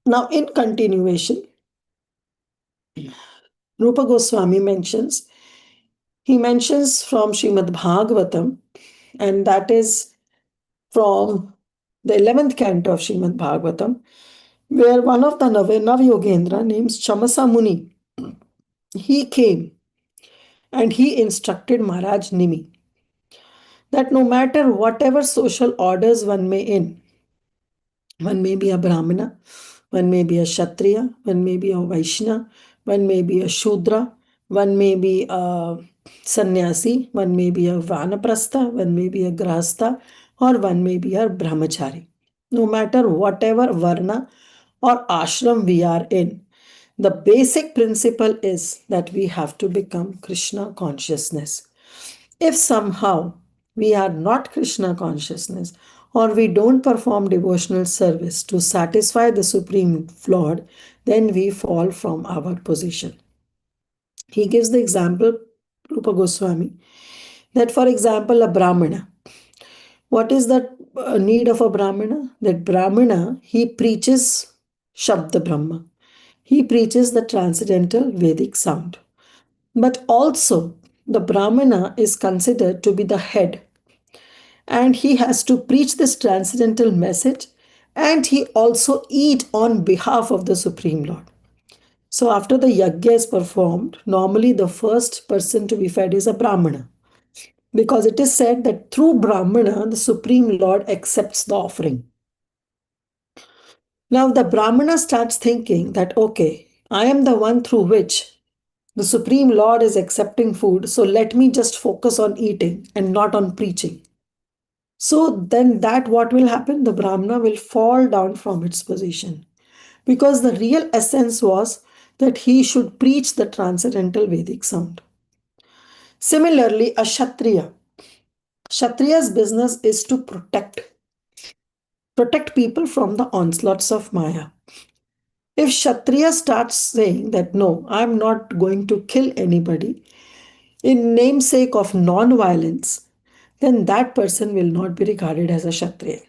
S3: Now, in continuation, Rupa Goswami he mentions from Srimad Bhagavatam, and that is from the 11th canto of Srimad Bhagavatam, where one of the Navyogendra named Chamasa Muni, he came and he instructed Maharaj Nimi that no matter whatever social orders one may in, one may be a Brahmana, one may be a Kshatriya, one may be a Vaishna, one may be a Shudra, one may be a Sannyasi, one may be a Vanaprastha, one may be a Grahastha, or one may be a Brahmachari. No matter whatever Varna or ashram we are in, the basic principle is that we have to become Krishna consciousness. If somehow we are not Krishna consciousness or we don't perform devotional service to satisfy the Supreme Lord, then we fall from our position. He gives the example, Rupa Goswami, that for example, a Brahmana. What is the need of a Brahmana? That Brahmana, he preaches Shabda Brahma. He preaches the transcendental Vedic sound. But also, the Brahmana is considered to be the head, and he has to preach this transcendental message, and he also eat on behalf of the Supreme Lord. So after the yajna is performed, normally the first person to be fed is a Brahmana, because it is said that through Brahmana the Supreme Lord accepts the offering. Now the Brahmana starts thinking that, okay, I am the one through which the Supreme Lord is accepting food, so let me just focus on eating and not on preaching. So then that what will happen? The Brahmana will fall down from its position, because the real essence was that he should preach the transcendental Vedic sound. Similarly, a Kshatriya. Kshatriya's business is to protect people from the onslaughts of Maya. If Kshatriya starts saying that no, I'm not going to kill anybody in namesake of non-violence, then that person will not be regarded as a Kshatriya.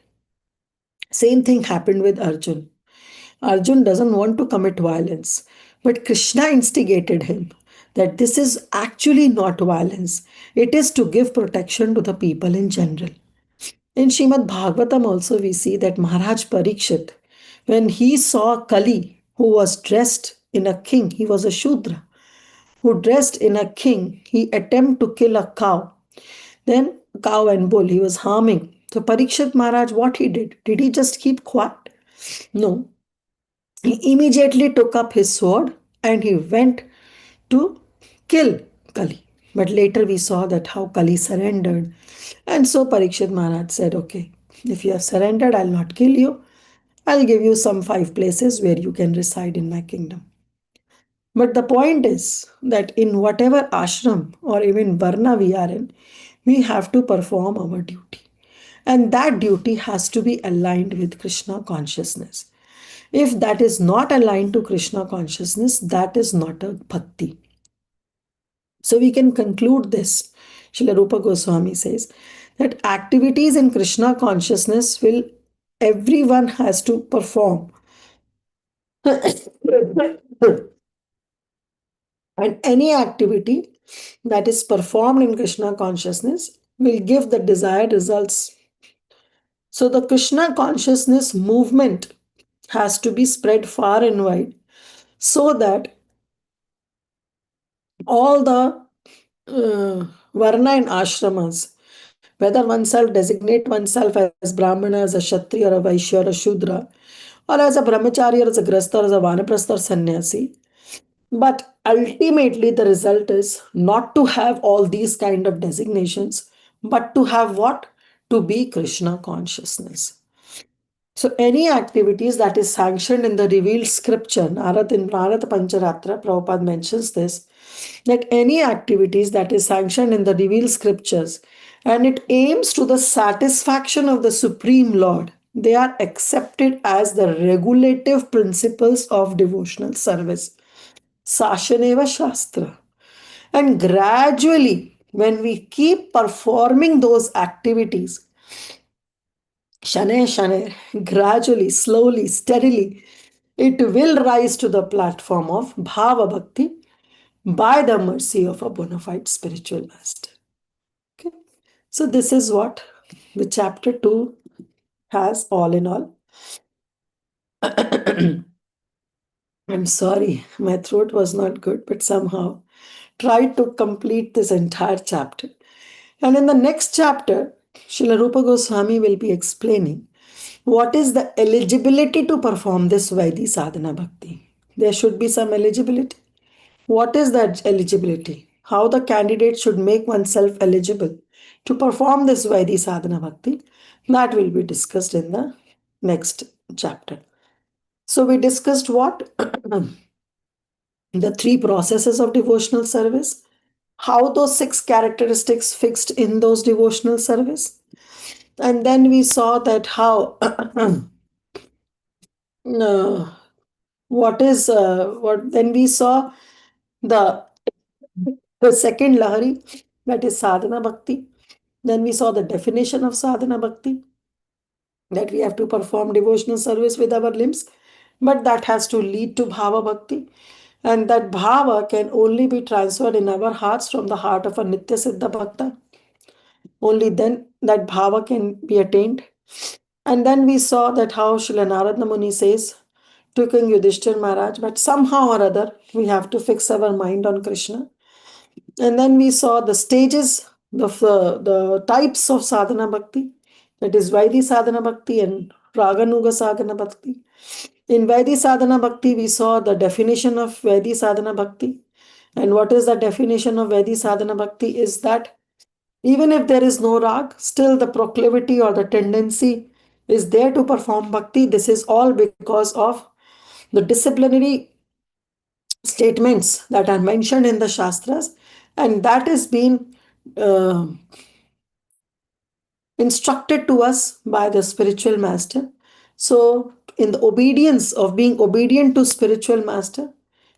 S3: Same thing happened with Arjun. Arjun doesn't want to commit violence, but Krishna instigated him that this is actually not violence. It is to give protection to the people in general. In Shrimad Bhagavatam also we see that Maharaj Parikshit, when he saw Kali, who was dressed in a king, he was a Shudra, who dressed in a king, he attempted to kill a cow. Then cow and bull, he was harming. So Parikshit Maharaj, what he did? Did he just keep quiet? No. He immediately took up his sword and he went to kill Kali. But later we saw that how Kali surrendered. And so Parikshit Maharaj said, okay, if you have surrendered, I'll not kill you. I'll give you some 5 places where you can reside in my kingdom. But the point is that in whatever ashram or even varna we are in, we have to perform our duty. And that duty has to be aligned with Krishna consciousness. If that is not aligned to Krishna consciousness, that is not a bhakti. So we can conclude this. Srila Rupa Goswami says that activities in Krishna consciousness will everyone has to perform. And any activity that is performed in Krishna consciousness will give the desired results. So the Krishna consciousness movement has to be spread far and wide so that all the varna and ashramas, whether oneself designate oneself as Brahmana, as a Kshatriya, or a Vaishya, or a Shudra, or as a Brahmachari, or as a Grasta, or as a Vanaprastha, or Sannyasi. But ultimately, the result is not to have all these kind of designations, but to have what? To be Krishna consciousness. So any activities that is sanctioned in the revealed scripture, Narad in Narad Pancharatra, Prabhupada mentions this, that any activities that is sanctioned in the revealed scriptures and it aims to the satisfaction of the Supreme Lord, they are accepted as the regulative principles of devotional service. Sashaneva Shastra. And gradually, when we keep performing those activities, shane, gradually, slowly, steadily, it will rise to the platform of Bhava Bhakti by the mercy of a bona fide spiritual master. Okay. So, this is what the chapter 2 has all in all. I'm sorry, my throat was not good, but somehow tried to complete this entire chapter. And in the next chapter, Srila Rupa Goswami will be explaining what is the eligibility to perform this Vaidhi Sadhana Bhakti. There should be some eligibility. What is that eligibility? How the candidate should make oneself eligible to perform this Vaidhi Sadhana Bhakti? That will be discussed in the next chapter. So we discussed what? The 3 processes of devotional service, how those 6 characteristics fixed in those devotional service, and then we saw that how what then we saw the second lahari, that is sadhana bhakti. Then we saw the definition of sadhana bhakti, that we have to perform devotional service with our limbs, but that has to lead to bhava bhakti, and that bhava can only be transferred in our hearts from the heart of a nitya siddha bhakta. Only then that bhava can be attained. And then we saw that how Srila Narada Muni says to King Yudhishthir Maharaj, but somehow or other we have to fix our mind on Krishna. And then we saw the stages, the types of sadhana bhakti, that is Vaidhi sadhana bhakti and Raganuga sadhana bhakti. In Vaidhi sadhana bhakti, we saw the definition of Vaidhi sadhana bhakti. And what is the definition of Vaidhi sadhana bhakti is that even if there is no rag, still the proclivity or the tendency is there to perform bhakti. This is all because of the disciplinary statements that are mentioned in the Shastras, and that is being uh, instructed to us by the spiritual master. So, in the obedience of being obedient to spiritual master,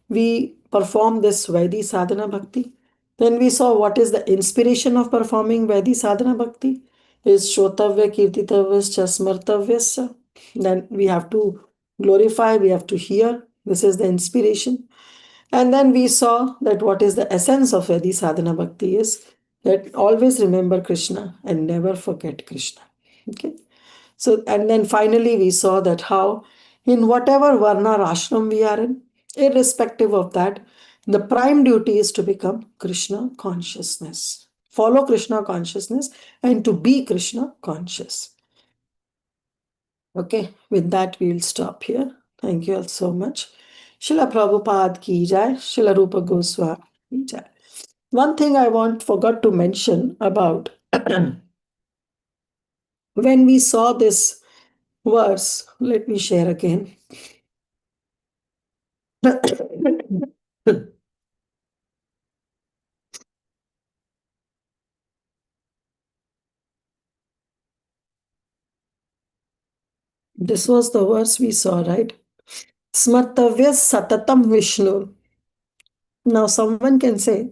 S3: we perform this Vaidhi sadhana bhakti. Then we saw what is the inspiration of performing Vaidhi sadhana bhakti is Shrotavya Kirtitavya Smartavya. Then we have to glorify, we have to hear. This is the inspiration. And then we saw that what is the essence of Vaidhi sadhana bhakti is that always remember Krishna and never forget Krishna. Okay. So, and then finally we saw that how in whatever varna or ashram we are in, irrespective of that, the prime duty is to become Krishna consciousness. Follow Krishna consciousness and to be Krishna conscious. Okay, with that we'll stop here. Thank you all so much. Srila Prabhupada ki jai, Srila Rupa Goswami ki jai. One thing I forgot to mention about when we saw this verse, let me share again. This was the verse we saw, right? Smartavya Satatam Vishnu. Now, someone can say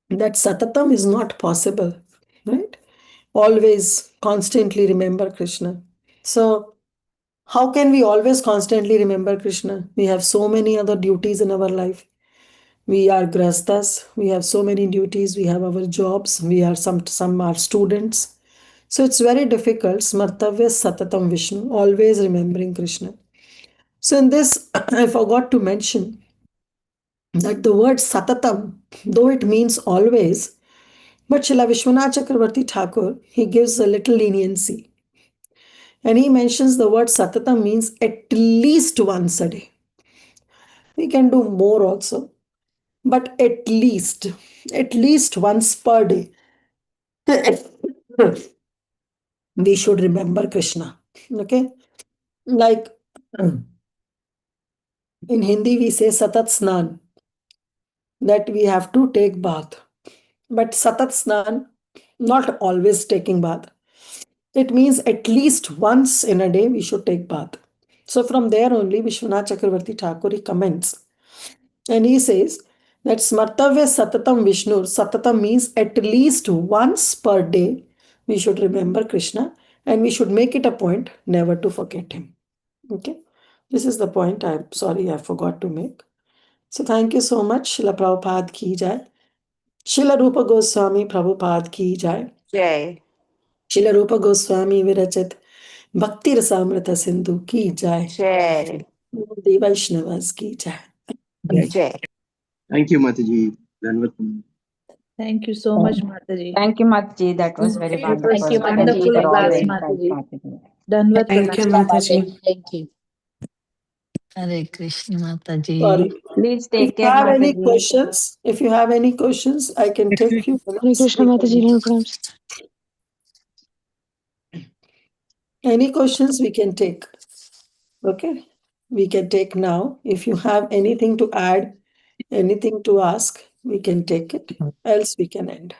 S3: that Satatam is not possible, right? Always, constantly remember Krishna. So, how can we always constantly remember Krishna? We have so many other duties in our life. We are grastas. We have so many duties. We have our jobs. We are some are students. So it's very difficult. Smartavya Satatam Vishnu, always remembering Krishna. So in this, I forgot to mention that the word Satatam, though it means always, but Srila Vishwanath Chakravarti Thakur, he gives a little leniency. And he mentions the word Satatam means at least once a day. We can do more also, but at least once per day, we should remember Krishna. Okay? Like in Hindi, we say Satat Snan, that we have to take bath. But Satat Snan, not always taking bath. It means at least once in a day we should take bath. So from there only Vishwanath Chakravarti Thakur he comments and he says that Smartavya Satatam Vishnu. Satatam means at least once per day we should remember Krishna and we should make it a point never to forget him. Okay. This is the point I'm sorry I forgot to make. So thank you so much. Srila Prabhupada ki jai. Srila Rupa Goswami Prabhupada ki jai.
S5: Jai.
S3: Srila Rupa Goswami Virachit Bhakti Rasamrita Sindhu ki jai.
S5: Jai.
S3: The Vaishnavas ki jai.
S5: Jai.
S9: Thank you, Mataji.
S2: Thank you so much, Mataji.
S10: Thank you, Mataji. That was very
S2: It was
S10: wonderful.
S2: wonderful
S10: Thank you for all
S2: class,
S10: the insights,
S2: Mataji.
S10: Mataji.
S2: Danvat
S5: Thank you,
S2: pranam.
S5: Mataji.
S1: Thank you. Hare Krishna Mataji.
S3: Sorry.
S10: Please
S3: If
S10: take
S3: you
S10: care,
S3: have any
S10: Mataji.
S3: questions, I can take few minutes. Any questions we can take. Okay. We can take now. If you have anything to add, anything to ask, we can take it. Else we can end.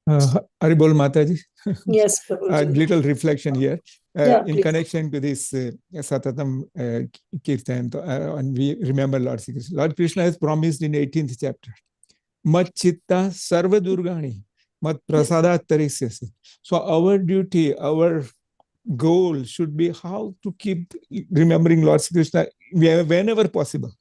S8: Haribol Mataji.
S3: Yes,
S8: A
S3: Prabhuji.
S8: little reflection here.
S3: Yeah,
S8: In
S3: please.
S8: connection to this Satatam Kirtan, and we remember Lord Sri Krishna. Lord Krishna has promised in 18th chapter, Mat Chitta Sarva Durgani, Mat Prasada Tarisyasi. So our duty, our goal should be how to keep remembering Lord Sri Krishna whenever possible.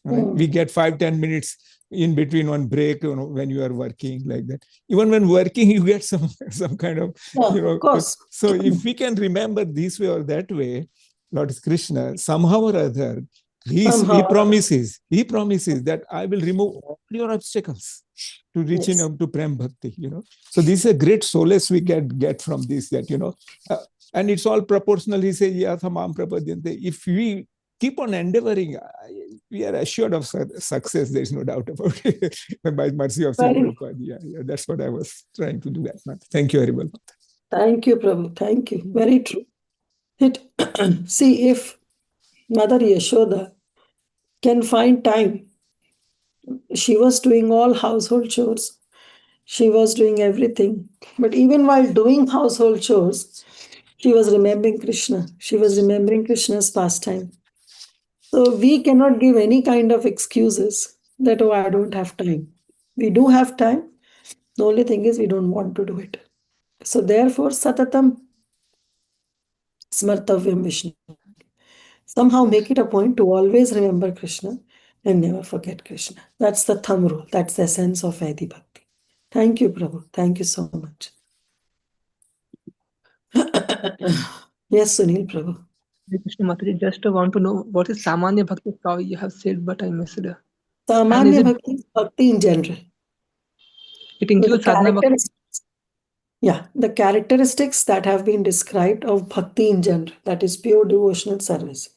S8: Right? We get 5-10 minutes in between one break, when you are working like that. Even when working, you get some kind of,
S3: Of course.
S8: So if we can remember this way or that way, Lord Krishna, somehow or other, he promises that I will remove all your obstacles to reaching up to Prem Bhakti, So this is a great solace we get from this, that, and it's all proportional. He says, if we keep on endeavoring, we are assured of success. There's no doubt about it. By mercy of Sri Prabhupada. Yeah, that's what I was trying to do that. Thank you, Haribol.
S3: Thank you, Prabhu. Thank you. Very true. See, if Mother Yashoda can find time, she was doing all household chores. She was doing everything. But even while doing household chores, she was remembering Krishna. She was remembering Krishna's pastime. So we cannot give any kind of excuses that, oh, I don't have time. We do have time. The only thing is we don't want to do it. So therefore, Satatam Smartavyam Vishnu. Somehow make it a point to always remember Krishna and never forget Krishna. That's the thumb rule. That's the essence of Vaidhi Bhakti. Thank you, Prabhu. Thank you so much. Yes, Sunil Prabhu.
S4: Krishna Mataji, just want to know what is Samanya Bhakti Kavi you have said, but I missed it.
S3: Samanya Bhakti is Bhakti in general.
S4: It includes sadhana Bhakti.
S3: Yeah, the characteristics that have been described of Bhakti in general, that is pure devotional service.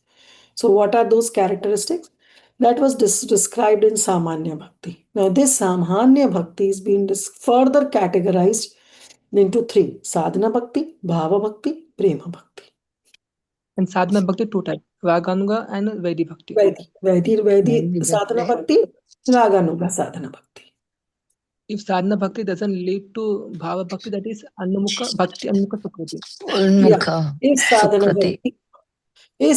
S3: So what are those characteristics? That was described in Samanya Bhakti. Now this Samanya Bhakti is being further categorized into three: Sadhana Bhakti, Bhava Bhakti, Prema Bhakti.
S4: And sadhana Bhakti, two types: Raganuga and Vaidhi Bhakti.
S3: Vaidhi Sadhana Bhakti, Raganuga Sadhana Bhakti.
S4: If sadhana Bhakti doesn't lead to Bhava Bhakti, that is Annamukha Bhakti, Annamukha Sukriti.
S1: Unmukha.
S3: If sadhana Bhakti, if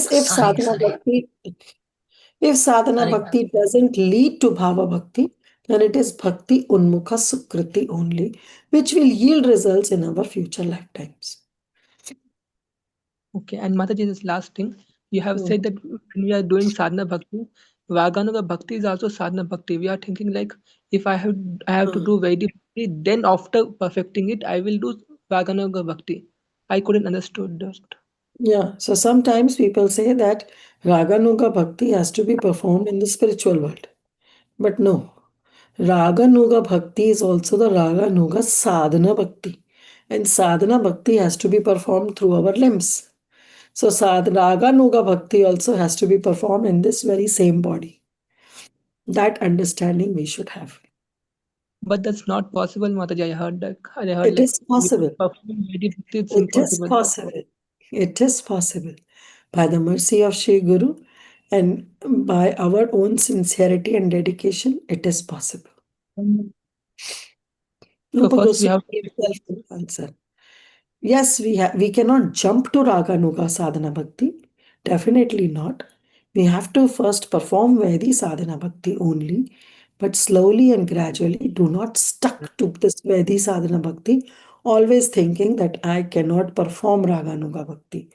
S3: sadhana Bhakti doesn't lead to Bhava Bhakti, then it is Bhakti Unmukha Sukriti only, which will yield results in our future lifetimes.
S4: Okay, and Mataji, this last thing, you have said that when we are doing sadhana Bhakti, Raganuga Bhakti is also sadhana bhakti. We are thinking like if I have to do Vaidhi Bhakti, then after perfecting it, I will do Raganuga Bhakti. I couldn't understood that.
S3: Yeah, so sometimes people say that Raganuga Bhakti has to be performed in the spiritual world. But no, Raganuga Bhakti is also the Raganuga Sadhana Bhakti. And Sadhana Bhakti has to be performed through our limbs. So Raganuga Bhakti also has to be performed in this very same body. That understanding we should have.
S4: But that's not possible, Mataji. I heard
S3: It
S4: like
S3: is possible.
S4: performing Vaidhi Bhakti, it's
S3: It is
S4: impossible.
S3: possible. It is possible. By the mercy of Shri Guru and by our own sincerity and dedication, it is possible.
S4: So
S3: Rupa
S4: first we
S3: Goswami
S4: have to
S3: himself will answer. Yes, we cannot jump to Raganuga Sadhana Bhakti. Definitely not. We have to first perform Vaidhi Sadhana Bhakti only, but slowly and gradually do not stuck to this Vaidhi Sadhana Bhakti, always thinking that I cannot perform Raganuga Bhakti.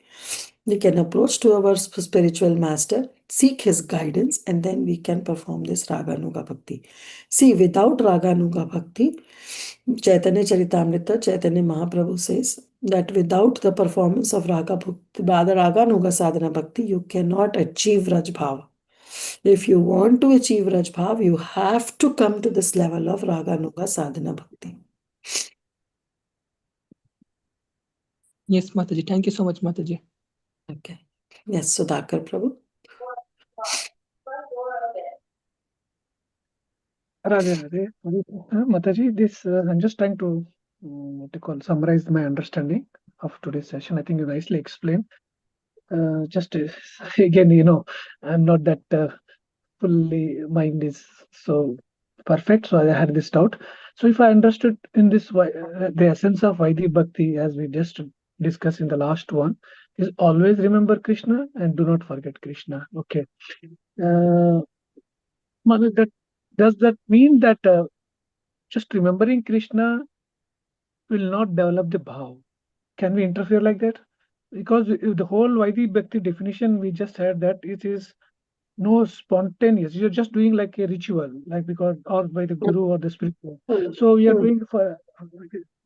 S3: We can approach to our spiritual master, seek his guidance, and then we can perform this Raganuga Bhakti. See, without Raganuga Bhakti, Chaitanya Charitamrita, Chaitanya Mahaprabhu says that without the performance of Raganuga Sadhana Bhakti, you cannot achieve Raj Bhava. If you want to achieve Raj Bhav, you have to come to this level of Raganuga Sadhana Bhakti.
S4: Yes, Mataji. Thank you so much, Mataji.
S3: Okay. Yes, Sudhakar Prabhu.
S7: Radhe Radhe. Mataji, this I'm just trying to what you call summarize my understanding of today's session. I think you nicely explained. Just again, I'm not that fully mind is so perfect, so I had this doubt. So if I understood in this the essence of Vaidhi Bhakti, as we just discussed in the last one, is always remember Krishna and do not forget Krishna. Okay. Manu, does that mean that just remembering Krishna will not develop the bhav? Can we interfere like that? Because the whole Vaidhi Bhakti definition we just had that it is no spontaneous. You're just doing like a ritual, like because or by the guru or the spiritual. So we are doing for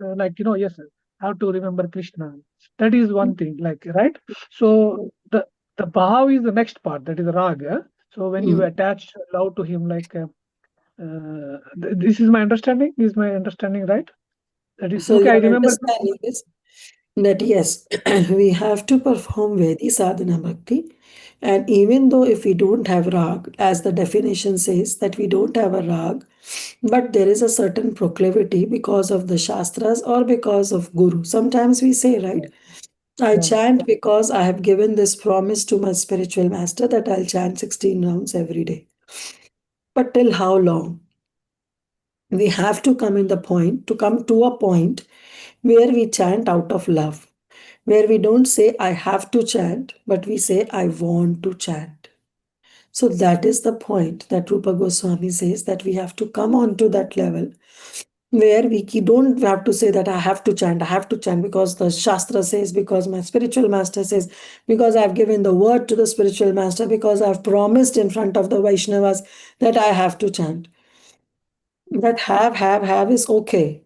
S7: like yes, how to remember Krishna. That is one thing, like right. So the bhav is the next part. That is raga. So when you attach love to him, like this is my understanding. Is my understanding right? That is
S3: So
S7: okay. I
S3: your
S7: remember.
S3: understanding is that yes, we have to perform Vedi sadhana bhakti. And even though if we don't have rag, as the definition says that we don't have a rag, but there is a certain proclivity because of the shastras or because of guru. Sometimes we say, right, I
S7: Yeah.
S3: chant because I have given this promise to my spiritual master that I'll chant 16 rounds every day. But till how long? We have to come to a point where we chant out of love, where we don't say, I have to chant, but we say, I want to chant. So that is the point that Rupa Goswami says that we have to come on to that level where we don't have to say that I have to chant because the Shastra says, because my spiritual master says, because I've given the word to the spiritual master, because I've promised in front of the Vaishnavas that I have to chant. That have is okay.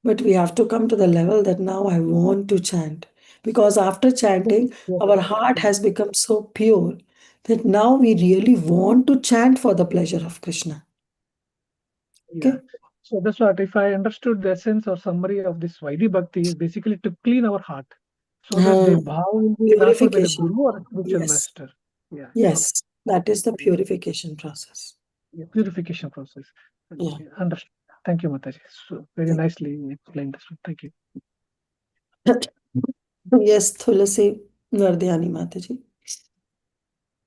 S3: But we have to come to the level that now I want to chant. Because after chanting, our heart has become so pure that now we really want to chant for the pleasure of Krishna.
S7: Yeah.
S3: Okay?
S7: So that's what if I understood the essence or summary of this Vaidhi Bhakti is basically to clean our heart so that the bhav will be transferred by the
S3: Purification.
S7: guru or a spiritual
S3: Yes.
S7: master. Yeah.
S3: Yes. That is the purification process.
S7: Yeah. Purification process.
S3: Yeah.
S7: Understood. Thank you, Mataji. So very nicely explained this one. Thank you.
S3: Yes, Tulasi Nardhyani Mataji.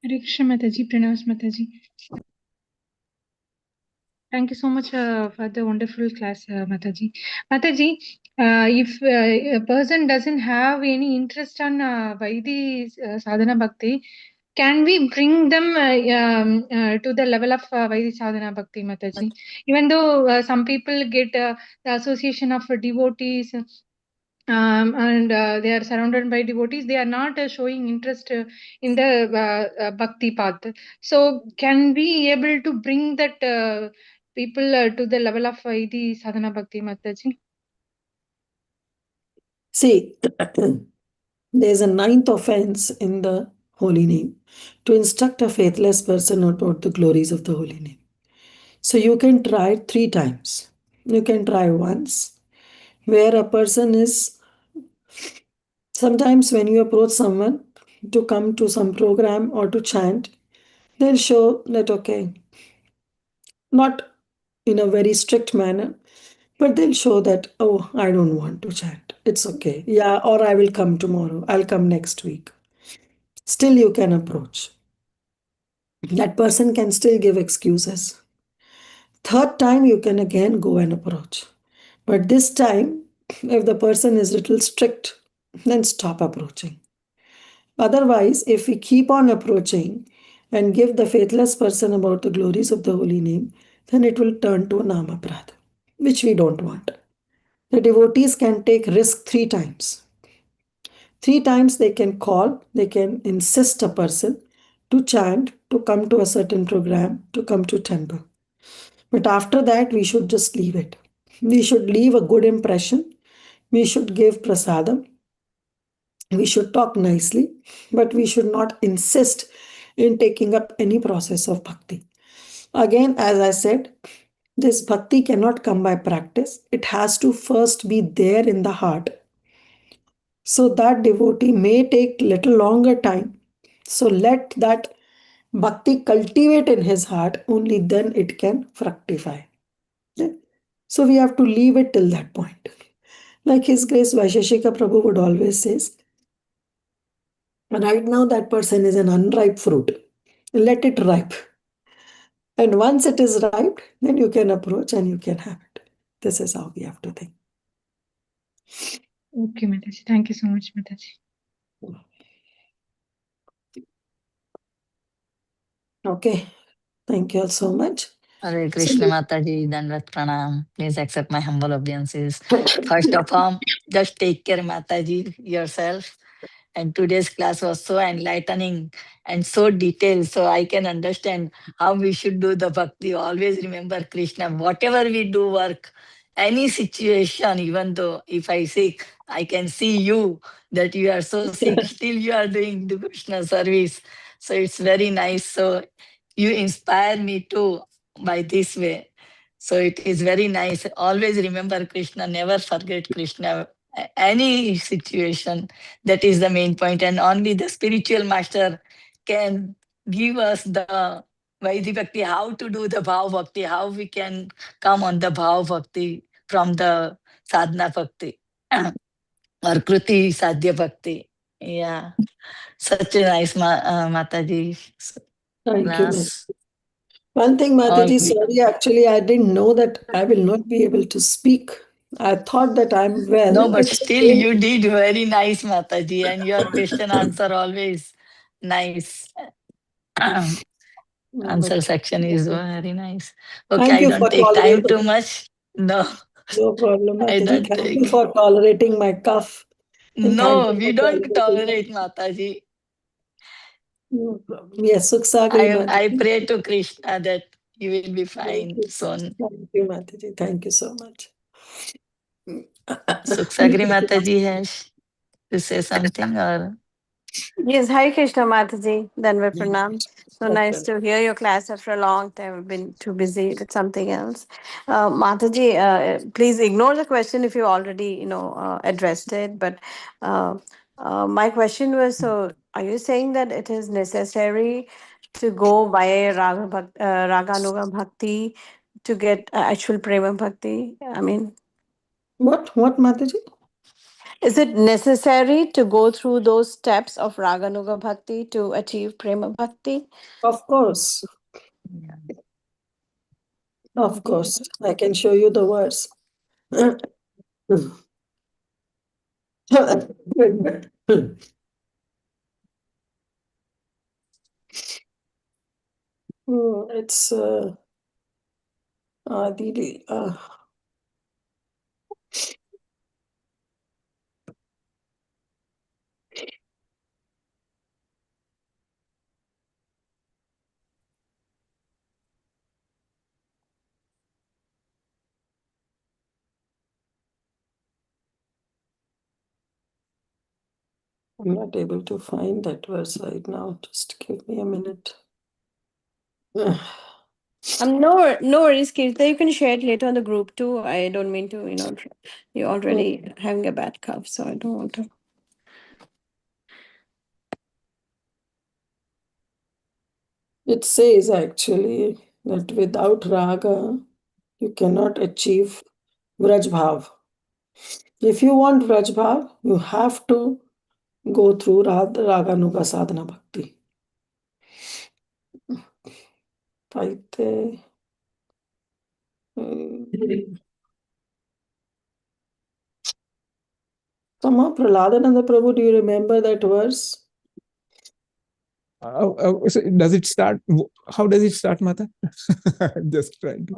S10: Hare Krishna Mataji, Pranams Mataji. Thank you so much for the wonderful class, Mataji. Mataji, if a person doesn't have any interest on Vaidhi sadhana bhakti, can we bring them to the level of Vaidhi sadhana bhakti, Mataji? Even though some people get the association of devotees and they are surrounded by devotees. They are not showing interest in the bhakti path. So, can we able to bring that people to the level of the sadhana bhakti, Mataji?
S3: See, there's a ninth offense in the holy name to instruct a faithless person about the glories of the holy name. So you can try 3 times. You can try once, where a person is sometimes when you approach someone to come to some program or to chant, they'll show that, okay, not in a very strict manner, but they'll show that, oh, I don't want to chant. It's okay. Yeah, or I will come tomorrow. I'll come next week. Still, you can approach. That person can still give excuses. Third time, you can again go and approach. But this time, if the person is little strict, then stop approaching. Otherwise, if we keep on approaching and give the faithless person about the glories of the holy name, then it will turn to a namaprad, which we don't want. The devotees can take risk 3 times. 3 times they can call, they can insist a person to chant, to come to a certain program, to come to temple. But after that, we should just leave it. We should leave a good impression. We should give prasadam. We should talk nicely, but we should not insist in taking up any process of bhakti. Again, as I said, this bhakti cannot come by practice. It has to first be there in the heart. So that devotee may take little longer time. So let that bhakti cultivate in his heart, only then it can fructify. Okay? So we have to leave it till that point. Like His Grace Vaisheshika Prabhu would always says, right now that person is an unripe fruit. Let it ripe. And once it is ripe, then you can approach and you can have it. This is how we have to think.
S10: Okay, Mataji. Thank you so much, Mataji.
S3: Okay. Thank you all so much.
S1: Hare
S3: So,
S1: Krishna Mataji, Dandavat Pranam. Please accept my humble obeisances. First of all, just take care, Mataji, yourself. And today's class was so enlightening and so detailed, so I can understand how we should do the bhakti. Always remember Krishna, whatever we do work, any situation, even though if I sick, I can see you that you are so sick, still you are doing the Krishna service. So it's very nice. So you inspire me too by this way. So it is very nice. Always remember Krishna, never forget Krishna. Any situation, that is the main point. And only the spiritual master can give us the Vaidhi Bhakti, how to do the Bhav Bhakti, how we can come on the Bhav Bhakti from the Sadhana Bhakti or Kruti Sadhya Bhakti. Yeah, such a nice Mataji
S3: thank you, ma'am.
S1: class.
S3: One thing,
S1: All
S3: Mataji, sorry, actually, I didn't know that I will not be able to speak. I thought that I'm
S1: no,
S3: well.
S1: but
S3: It's the
S1: still
S3: same.
S1: you did very nice, Mataji, and your question answer always nice.
S3: No,
S1: Answer
S3: but
S1: section is very nice. Okay,
S3: thank
S1: I
S3: you
S1: don't
S3: for
S1: take time too
S3: tolerating.
S1: much. No,
S3: No problem,
S1: I
S3: Mataji.
S1: don't
S3: Thank you
S1: take.
S3: for tolerating my cough. And thank
S1: No,
S3: you
S1: we
S3: for
S1: don't
S3: tolerating my.
S1: tolerate Mataji.
S3: No problem. Yes, Suksagri,
S1: I
S3: Mataji.
S1: pray to Krishna that you will be
S3: Thank
S1: fine
S3: you.
S1: soon.
S3: Thank you, Mataji. Thank you so much.
S1: Suksagri Mataji has to say something or
S5: Yes, hi Krishna Mataji, Danva
S3: Thank
S5: Pranam. So nice
S3: you.
S5: to hear your class after a long time. I've been too busy with something else. Mataji, please ignore the question if you already, addressed it. But uh, my question was, so are you saying that it is necessary to go via Raganuga Bhakti to get actual Prema Bhakti? I mean,
S3: What, Mataji?
S5: is it necessary to go through those steps of Raganuga Bhakti to achieve Prema Bhakti?
S3: Of course. Of course. I can show you the verse. It's Adili. I'm not able to find that verse right now. Just give me a minute.
S5: No worries, Kirtida. You can share it later on the group too. I don't mean to, you're already having a bad cough, so I don't want to.
S3: It says actually that without raga, you cannot achieve Vraj Bhav. If you want Vraj Bhav, you have to go through Raga Nuga Sadhana Bhakti. Paite. Somehow, Prahladananda Prabhu, do you remember that verse?
S8: So does it start? How does it start, Mata? I'm just trying to.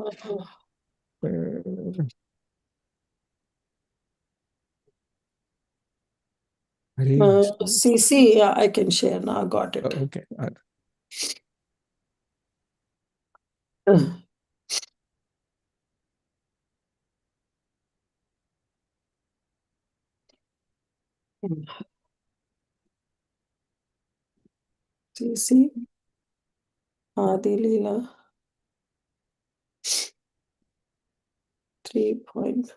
S3: CC, yeah, I can share now. Got it.
S8: Okay.
S3: CC, Adi Leela 3.15.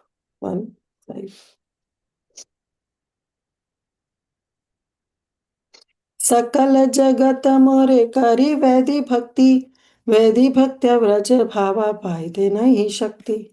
S3: सकल जगत मोरे करी वैधि भक्त्या व्रज भावा पाइते नहीं शक्ति.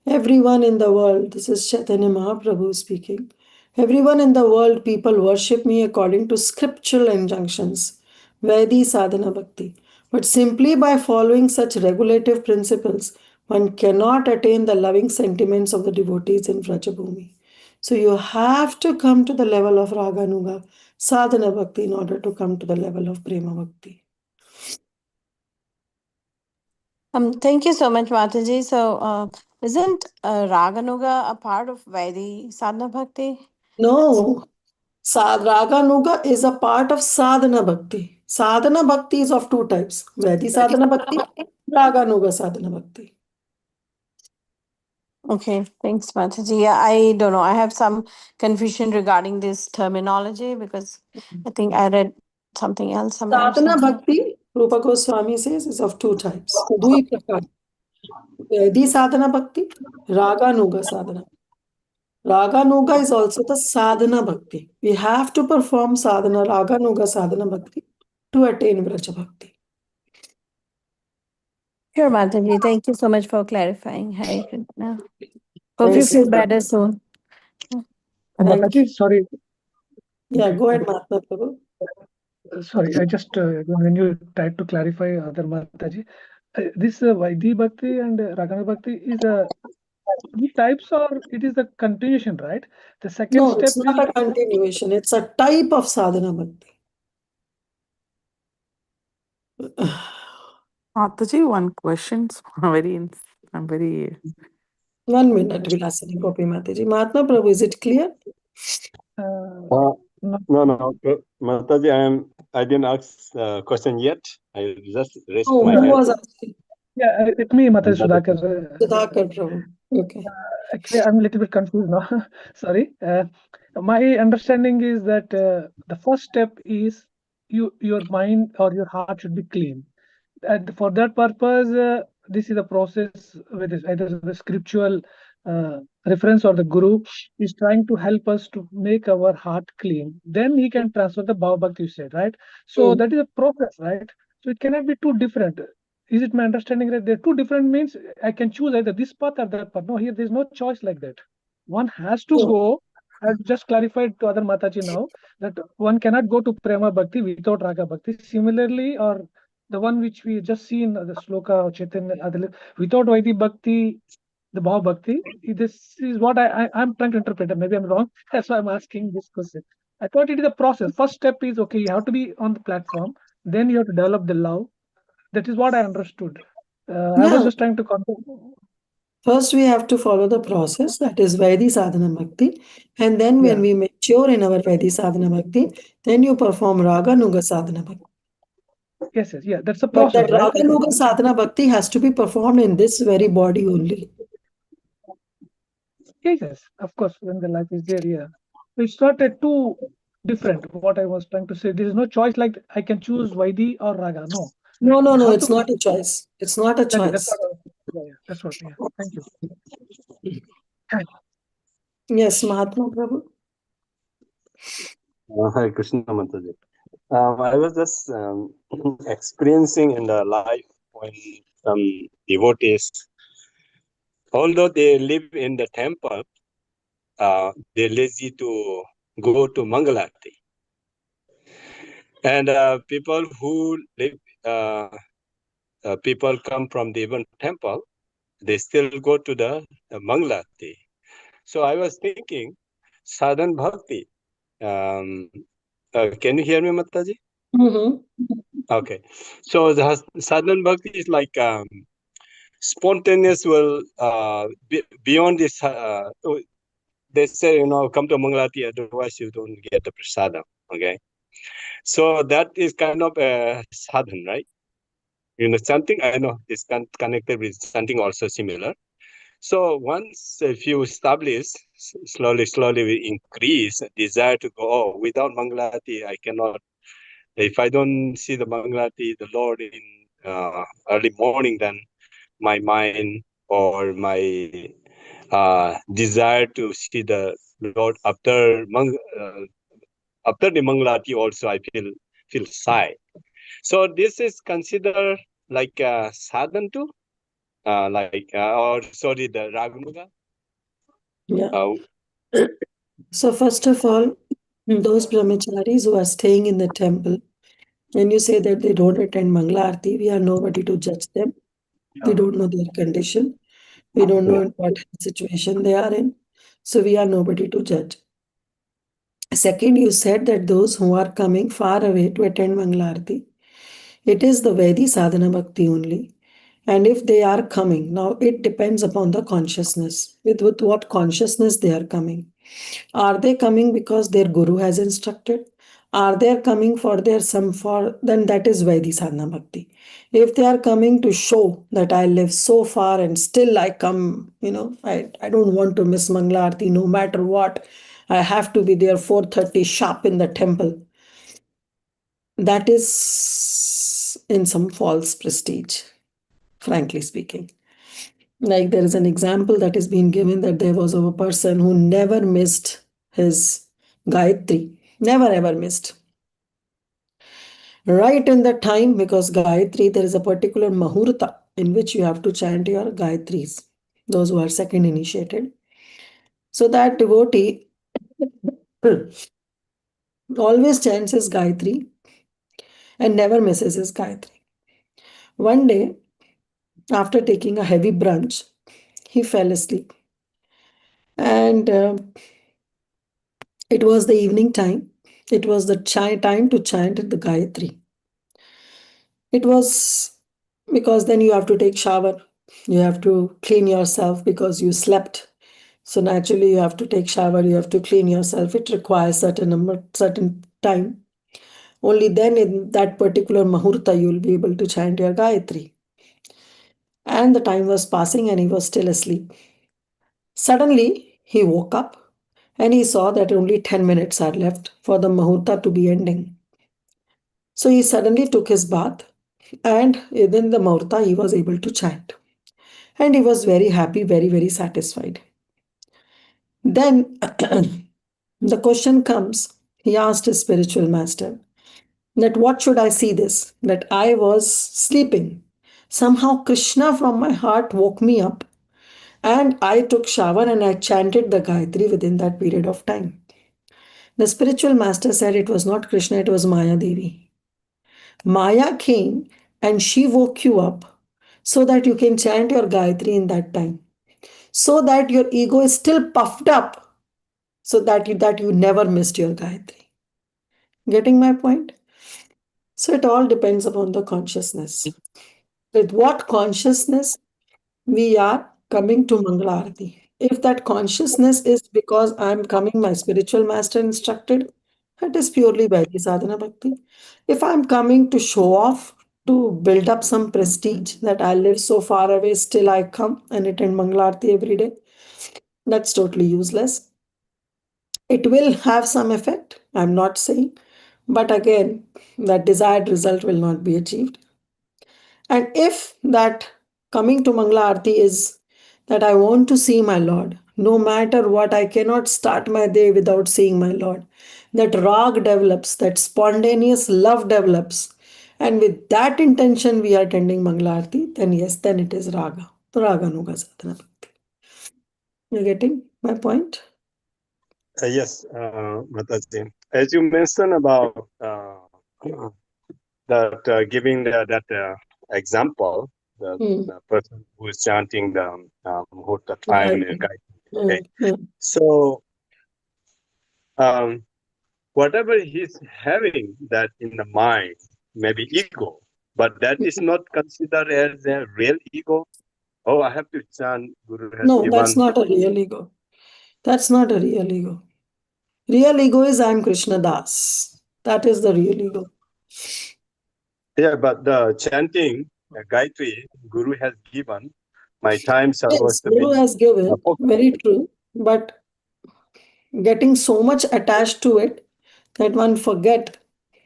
S3: Everyone in the world, this is Chaitanya Mahaprabhu speaking. Everyone in the world, people worship me according to scriptural injunctions, Vaidhi sadhana bhakti. But simply by following such regulative principles, one cannot attain the loving sentiments of the devotees in Vrajabhumi. So you have to come to the level of Raganuga sadhana bhakti in order to come to the level of Prema bhakti.
S5: Thank you so much, Mataji. So, isn't Raganuga a part of Vaidhi Sadhana Bhakti?
S3: No, Raganuga is a part of sadhana bhakti. Sadhana bhakti is of two types: Vaidhi sadhana bhakti, Raganuga sadhana bhakti.
S5: Okay, thanks, Mataji. Yeah, I don't know. I have some confusion regarding this terminology because I think I read something else somewhere.
S3: Sadhana bhakti, Rupa Goswami says, is of two types. Dui prakar. Vaidhi sadhana bhakti, Raganuga sadhana. Raganuga is also the sadhana bhakti. We have to perform sadhana, Raganuga sadhana bhakti to attain Vraja bhakti.
S5: Sure, Mataji. Thank you so much for clarifying. Hare Krishna. Hope you feel better soon.
S7: Mataji, sorry.
S3: Yeah, go ahead, Mahatma Prabhu.
S7: Sorry, I just when you tried to clarify other Mataji, this Vaidhi Bhakti and Ragana Bhakti is two types, or it is a continuation, right? The second
S3: No,
S7: step
S3: it's
S7: will
S3: not a continuation. It's a type of sadhana bhakti.
S11: Mataji, one question. I'm very.
S3: 1 minute, Vilasini Gopi Mataji. Mahatma Prabhu, is it clear?
S7: no.
S12: No. Mataji, I didn't ask question yet. I just raised my
S3: Who
S12: hand.
S3: was asking?
S7: Yeah, it's me, Mataji Sudhakar.
S3: Sudhakar Prabhu. Okay.
S7: Actually, I'm a little bit confused now. Sorry. My understanding is that the first step is your mind or your heart should be clean. And for that purpose, this is a process with either the scriptural reference or the guru is trying to help us to make our heart clean. Then he can transfer the Bhava Bhakti, you said, right? So that is a process, right? So it cannot be too different. Is it my understanding that they're two different means I can choose either this path or that path? No, here there's no choice like that. One has to go. I've just clarified to other Mataji now that one cannot go to Prema Bhakti without Raga Bhakti. Similarly, or the one which we just see in the sloka or Chaitanya, without Vaidhi Bhakti, the Bhava Bhakti, this is what I'm trying to interpret. Maybe I'm wrong. That's why I'm asking this question. I thought it is a process. First step is, okay, you have to be on the platform. Then you have to develop the love. That is what I understood. I was just trying to confirm.
S3: First, we have to follow the process, that is Vaidhi Sadhana Bhakti. And then when we mature in our Vaidhi Sadhana Bhakti, then you perform Raga Nuga Sadhana Bhakti.
S7: Yes, yeah, that's a
S3: But
S7: process,
S3: that
S7: right?
S3: Raga Nuga Sadhana Bhakti has to be performed in this very body only.
S7: Yes, of course, when the life is there, yeah. So it's not a two different. What I was trying to say, there is no choice like I can choose Vaidi or Raga. No,
S3: No,
S7: you have
S3: it's
S7: to.
S3: not a choice. It's not a
S7: Exactly. That's
S3: choice.
S7: what. Yeah. That's what. Yeah. Thank you.
S3: Yes, Mahatma Prabhu.
S12: Hare Krishna Mataji. I was just experiencing in the life when some devotees, although they live in the temple, they're lazy to go to Mangalarti. And people who live, people come from the even temple, they still go to the Mangalarti. So I was thinking, sadhan bhakti. Can you hear me, Mataji?
S3: Mm-hmm.
S12: Okay. So the sadhan bhakti is like spontaneous will beyond this. They say, come to Mangalati, otherwise you don't get the prasadam. Okay. So that is kind of a sadhan, right? Something I know is connected with something also similar. So once if you establish, slowly we increase desire to go, oh, without Mangalati, I cannot. If I don't see the Mangalati, the Lord in early morning, then my mind or my desire to see the Lord after the Mangalati also I feel shy. So this is considered like sadhan too, or sorry, the raganuga.
S3: Yeah. So first of all, those brahmacharis who are staying in the temple, when you say that they don't attend Mangala Aarti, we are nobody to judge them. We don't know their condition. We don't know in what situation they are in. So we are nobody to judge. Second, you said that those who are coming far away to attend Mangala Aarti, it is the Vedi sadhana bhakti only. And if they are coming, now it depends upon the consciousness, with what consciousness they are coming. Are they coming because their guru has instructed? Are they coming for their some for then that is Vaidhi sadhana bhakti. If they are coming to show that I live so far and still I come, I don't want to miss Mangala Aarti no matter what. I have to be there 4:30 sharp in the temple. That is in some false prestige, frankly speaking. Like there is an example that is being given that there was a person who never missed his Gayatri, never ever missed. Right in the time, because Gayatri, there is a particular Mahurta in which you have to chant your Gayatris, those who are second initiated. So that devotee always chants his Gayatri and never misses his Gayatri. One day, after taking a heavy brunch, he fell asleep. And it was the evening time. It was the time to chant the Gayatri. It was because then you have to take shower. You have to clean yourself because you slept. So naturally you have to take shower, you have to clean yourself. It requires certain time. Only then in that particular Mahurta you will be able to chant your Gayatri. And the time was passing and he was still asleep. Suddenly he woke up and he saw that only 10 minutes are left for the Mahurta to be ending. So he suddenly took his bath and within the Mahurta he was able to chant. And he was very happy, very, very satisfied. Then the question comes, he asked his spiritual master, that what should I see this? That I was sleeping. Somehow Krishna from my heart woke me up and I took shower and I chanted the Gayatri within that period of time. The spiritual master said it was not Krishna, it was Maya Devi. Maya came and she woke you up so that you can chant your Gayatri in that time. So that your ego is still puffed up so that you never missed your Gayatri. Getting my point? So it all depends upon the consciousness. With what consciousness we are coming to Mangala Arati. If that consciousness is because I'm coming, my spiritual master instructed, that is purely Vaidhi sadhana bhakti. If I'm coming to show off, to build up some prestige that I live so far away, still I come and attend Mangala Arati every day, that's totally useless. It will have some effect, I'm not saying. But again, that desired result will not be achieved. And if that coming to Mangala Arati is that I want to see my Lord, no matter what, I cannot start my day without seeing my Lord. That rag develops, that spontaneous love develops. And with that intention, we are attending Mangala Arati, then yes, then it is Raga. Raganuga Sadhana Bhakti. You're getting my point?
S12: Yes, Mataji. As you mentioned about that giving that example,
S3: Hmm.
S12: the person who is chanting the Muhurta time
S3: Right.
S12: guide.
S3: Hmm.
S12: Okay,
S3: Hmm.
S12: so um, whatever he's having that in the mind, maybe ego, but that is not considered as a real ego. Oh, I have to chant. Guru has
S3: No, that's
S12: given.
S3: not a real ego. That's not a real ego. Real ego is I'm Krishna Das. That is the real ego.
S12: Yeah, but the chanting Gayatri Guru has given. My times are
S3: Yes,
S12: supposed to
S3: Guru
S12: be
S3: has given,
S12: focused.
S3: very true. But getting so much attached to it that one forget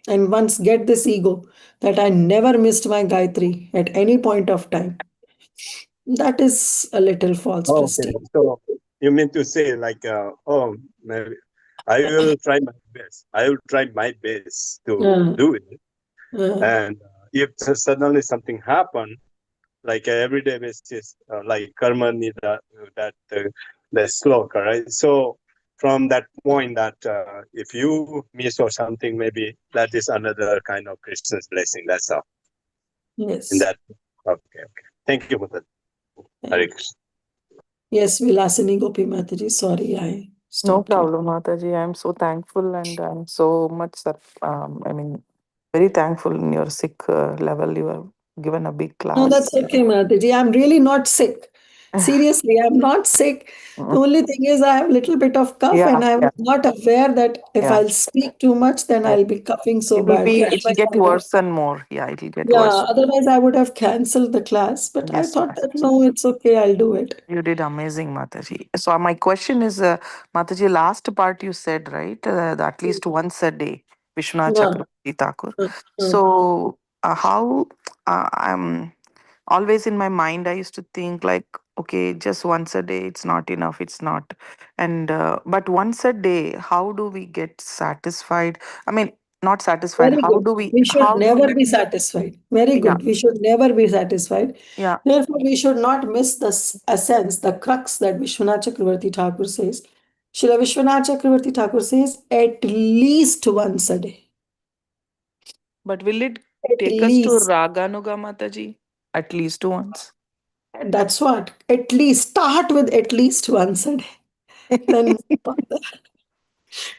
S3: and once get this ego that I never missed my Gayatri at any point of time. That is a little false
S12: Oh, okay.
S3: prestige.
S12: So you mean to say like, oh, maybe I will try my best. I will try my best to
S3: Uh,
S12: do it.
S3: uh,
S12: And if suddenly something happen, like everyday basis, like karma nida, that sloka, right? So from that point that if you miss or something, maybe that is another kind of Krishna's blessing. That's all. In
S3: yes.
S12: that. Okay, okay. Thank you, Mother. Hare
S3: Thank you.
S12: Krishna.
S3: Yes, Vilasini Gopi Mataji. Sorry, I
S11: No
S3: stopped you.
S11: problem, Mataji. I'm so thankful and I'm so much, very thankful in your sick level. You have given a big
S3: No,
S11: class.
S3: that's okay, Mataji. I'm really not sick. Seriously, I'm not sick. The only thing is I have a little bit of cough
S11: Yeah,
S3: and I
S11: yeah,
S3: was not aware that if
S11: yeah,
S3: I'll speak too much, then
S11: yeah.
S3: I'll be coughing so
S11: It will
S3: badly.
S11: be, it will
S3: Otherwise,
S11: get
S3: I would have,
S11: worse and more. Yeah, it will get
S3: yeah,
S11: worse.
S3: otherwise I would have cancelled the class. But I
S11: Yes,
S3: thought that
S11: Mataji.
S3: no, it's okay, I'll do it.
S11: You did amazing, Mataji. So my question is, Mataji, last part you said, right? At least once a day, Vishwanath
S3: Yeah.
S11: Chakravarti Thakur.
S3: Uh,
S11: So how I'm always in my mind, I used to think like, okay, just once a day, it's not enough. It's not. And, but once a day, how do we get satisfied? I mean, not satisfied.
S3: Very
S11: How
S3: good.
S11: do we,
S3: We should
S11: how do
S3: never
S11: we,
S3: be satisfied. Very
S11: yeah,
S3: good. We should never be satisfied.
S11: yeah.
S3: Therefore, we should not miss the essence, the crux that Vishwanath Chakravarti Thakur says. Srila Vishwanath Chakravarti Thakur says, at least once a day.
S11: But will it
S3: At
S11: take us to
S3: least.
S11: Raganuga, Mataji? At least once.
S3: And that's what. At least. Start with at least once a day. Then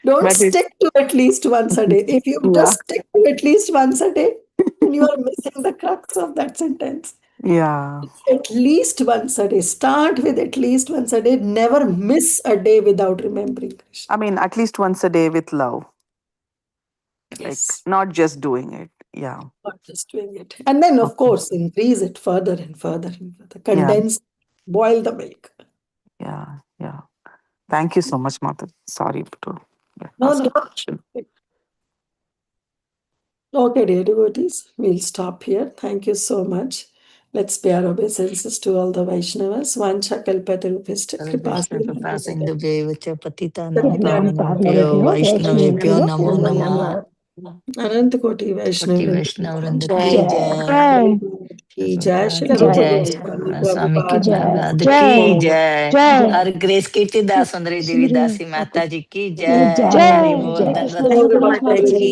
S3: don't
S11: But it,
S3: stick to at least once a day. If you
S11: yeah,
S3: just stick to at least once a day, then you are missing the crux of that sentence.
S11: yeah.
S3: At least once a day. Start with at least once a day. Never miss a day without remembering Krishna.
S11: I mean, at least once a day with love, like
S3: Yes,
S11: not just doing it. Yeah,
S3: not just doing it. And then, of
S11: okay.
S3: course, increase it further and further and further.
S11: Yeah,
S3: Condense, boil the milk.
S11: yeah, yeah. Thank you so much, Mata. Sorry to
S3: No,
S11: ask a
S3: no.
S11: question.
S3: Okay, dear devotees, we'll stop here. Thank you so much. Let's pay our obeisances to all the Vaishnavas. Vancha kalpatarupishta
S1: Krishna
S3: kripasindhu
S1: Papa Sindhu Devacha Patitanam
S6: Patitam
S1: Pavanebhyo
S6: Pavanebhyo
S1: Vaishnavebhyo
S6: Vaishnavebhyo
S1: Namo
S6: Namo
S1: Nama
S6: Namo.
S3: Ananta Koti
S1: Koti
S3: Vaishnavrinda
S1: Vaishnavrinda ki
S11: Jai.
S1: jai
S6: Jai,
S3: ki jai. Srila
S1: ki
S3: Rupa
S6: Jai,
S1: jai
S3: Goswami
S1: Srila Swami ki
S3: Prabhupada ki
S1: Prabhupada
S6: Jai,
S1: ki
S3: jai.
S1: jai
S6: Jai,
S1: Her Grace Kirtida Sundari
S6: Sundari
S1: Dasi Mata ji ki
S6: Ki
S1: jai Hari
S6: Jai.
S1: Bol
S6: Jai
S1: Dandat.
S6: Krishna, Jai
S3: Gaur
S6: Krishna
S3: Mata
S6: Mataji.
S3: Ji.